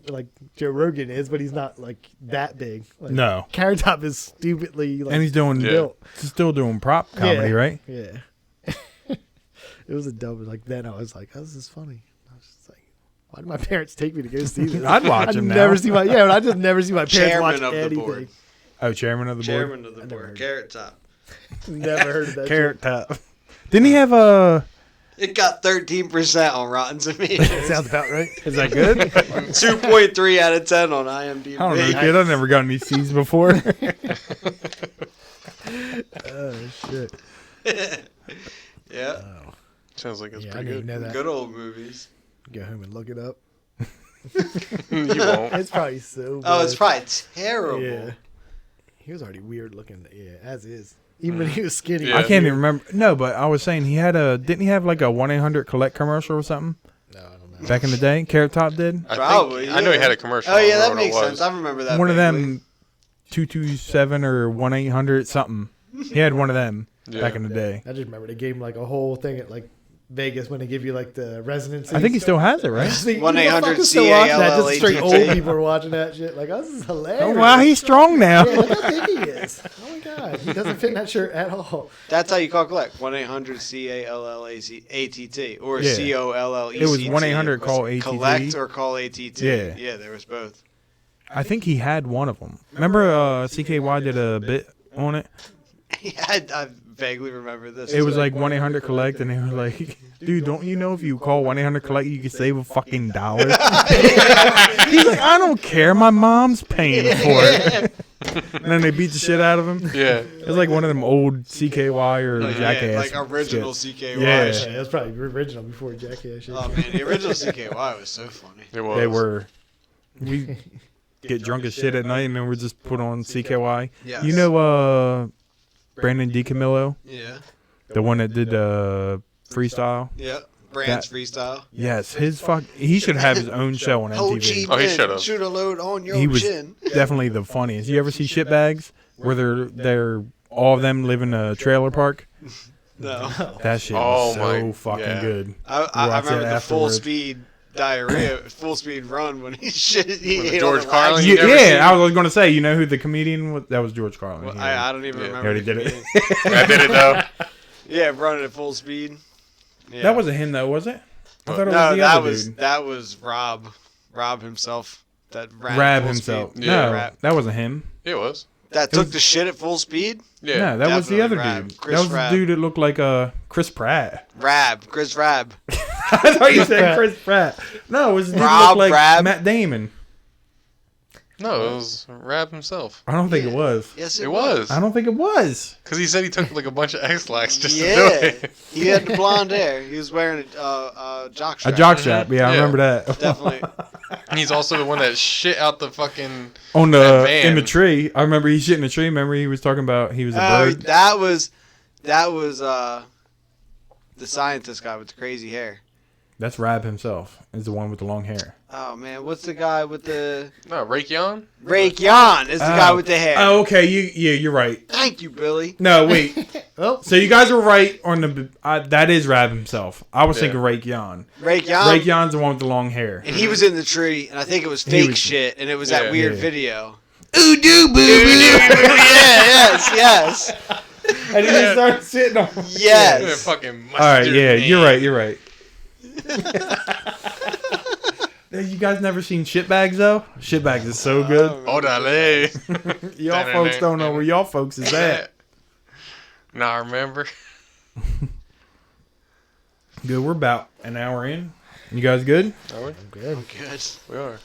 like Joe Rogan is, but he's not like that big? Like, No. Carrot Top is stupidly like And he's doing built. still doing prop comedy, Yeah. right? Yeah. It was a dumb. Like then I was like, oh, this is funny. I was just like, why did my parents take me to go see this? I'd watch I him now. never see my but I just never see my parents watch Chairman of the anything. board. Oh, chairman of the board. Chairman of the never board. heard. Carrot Top. Never heard of that. Carrot Top. Didn't he have a? It got 13% on Rotten shit. Tomatoes. Sounds about right. Is that good? 2.3 out of 10 on IMDb. I don't know, kid. I've never gotten these C's before. Oh shit. Yeah. Sounds like it's Yeah, I pretty didn't good. even know that. Good old movies. Go home and look it up. You won't. It's probably so. Oh, it's bad. probably terrible. Yeah. He was already weird looking. Yeah, as is. Even when he was skinny. Yeah. I can't even remember. No, but I was saying he had a. Didn't he have like a 1-800-COLLECT commercial or something No, I don't know. back in the day? Carrot Top did. Probably, I know he yeah. had a commercial. Oh, I yeah, don't that know what it makes was. sense. I remember that. One of vaguely. them 227 or 1-800 something. He had one of them Yeah. back in the day. I just remember they gave him like a whole thing at like Vegas when they give you like the residency. I think he still has it, right? 1-800 still watching that. Just straight CALLATT. old people are watching that shit. Like, oh, this is hilarious. Oh wow, he's strong now. Yeah, look how big he is. Oh my god, he doesn't fit in that shirt at all. That's how you call collect. 1-800-CALLATT or Yeah. COLLECT. It was 1-800 call ATT. Collect or call ATT. Yeah. Yeah, there was both. I think he had one of them. Remember, CKY did a bit on it. Yeah, I vaguely remember this. It was like 1-800-COLLECT, and they were like, "Dude, don't you know if you call 1-800-COLLECT, you can save a fucking $1?" He's like, "I don't care. My mom's paying for it." And then they beat the shit out of him. Yeah. It was like one of them old CKY or Like, Jackass. yeah, like original skits. CKY Yeah. shit. Yeah, that's probably original before Jackass shit. Oh man, the original CKY was so funny. It was. They were. We get drunk as shit at night, and then we just put on CKY. Yes. You know, Brandon DiCamillo, Yeah. the one that did freestyle. Yeah. Brand's freestyle. Yes, he should have his own show on Hold MTV. cheap Oh, he in, should've. shoot a load on your He was chin. definitely the funniest. You ever see Shitbags, where they're all of them live in a trailer park? No. That shit Oh was so my- fucking yeah. good. I Watch remember it the full afterwards. speed diarrhea, full speed run when he shit. He When ate George all the Carlin- wax. You never seen- I was going to say, you know who the comedian was? That was George Carlin. Well, Yeah. I don't even Yeah. remember. He already the did it. comedian. I did it though. Yeah, running at full speed. Yeah. That wasn't him though, was it? I thought it was no, the that other was dude. that was Rob himself. That ran Rab at full himself. Speed. Yeah, No, Rab. that wasn't him. It was. That took the shit at full speed. Yeah. No, that was the other definitely Rab. dude. Chris That was Rab. the dude that looked like Chris Pratt. Chris Rab. I thought you said Pratt. Chris Pratt. No, it was the dude that Rob looked like Rab. Matt Damon. No, it was Rab himself. I don't think it was. Yes, It was. I don't think it was. Because he said he took like a bunch of X-Lax just to do Yeah, it. he had the blonde hair. He was wearing a jock A strap. jock strap. Yeah, I Yeah. remember that. Definitely. And he's also the one that shit out the fucking... On That the van. in the tree. I remember he shit in the tree. Remember he was talking about he was a Oh, bird. that was the scientist guy with the crazy hair. That's Rab himself. Is the one with the long hair. Oh man, what's the guy with the No, Raekwon? Raekwon is the guy with the hair. Oh, okay. You're right. Thank you, Billy. No, wait. Oh, So you guys were right on the. that is Rab himself. I was Yeah. thinking Raekwon. Raekwon. Raekwon's the one with the long hair. And he was in the tree, and I think it was He fake was- shit, and it was Yeah. that weird Yeah. video. Ooh doo boo Yeah, yes, And he just started sitting on. yes, Yeah, yes. fucking All right, mustard yeah, man. you're right. You're right. You guys never seen Shitbags though? Shitbags is so good. Orale. Y'all folks don't know where y'all folks is at. Nah, I remember. Good. We're about an hour in. You guys good? Are we? good. Good. We are.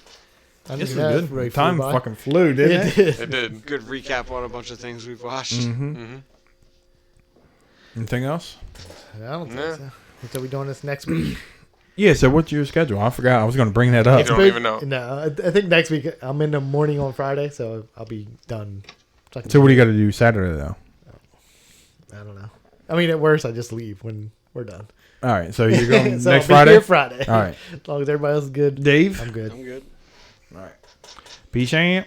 I Yes, knew we're that good. really Time flew by. fucking flew, didn't Yeah, it? it did. It did. Good recap on a bunch of things we've watched. Mm-hmm. Mm-hmm. Anything else? I don't think Nah. so. So we doing this next week? Yeah. So what's your schedule? I forgot. I was going to bring that up. You don't even know. No, I think next week I'm in the morning on Friday, so I'll be done. So what do you got to do Saturday though? I don't know. I mean, at worst, I just leave when we're done. All right. So you're going So next I'll be Friday. here Friday. All right. As long as everybody else is good, Dave. I'm good. I'm good. All right. Peace, champ.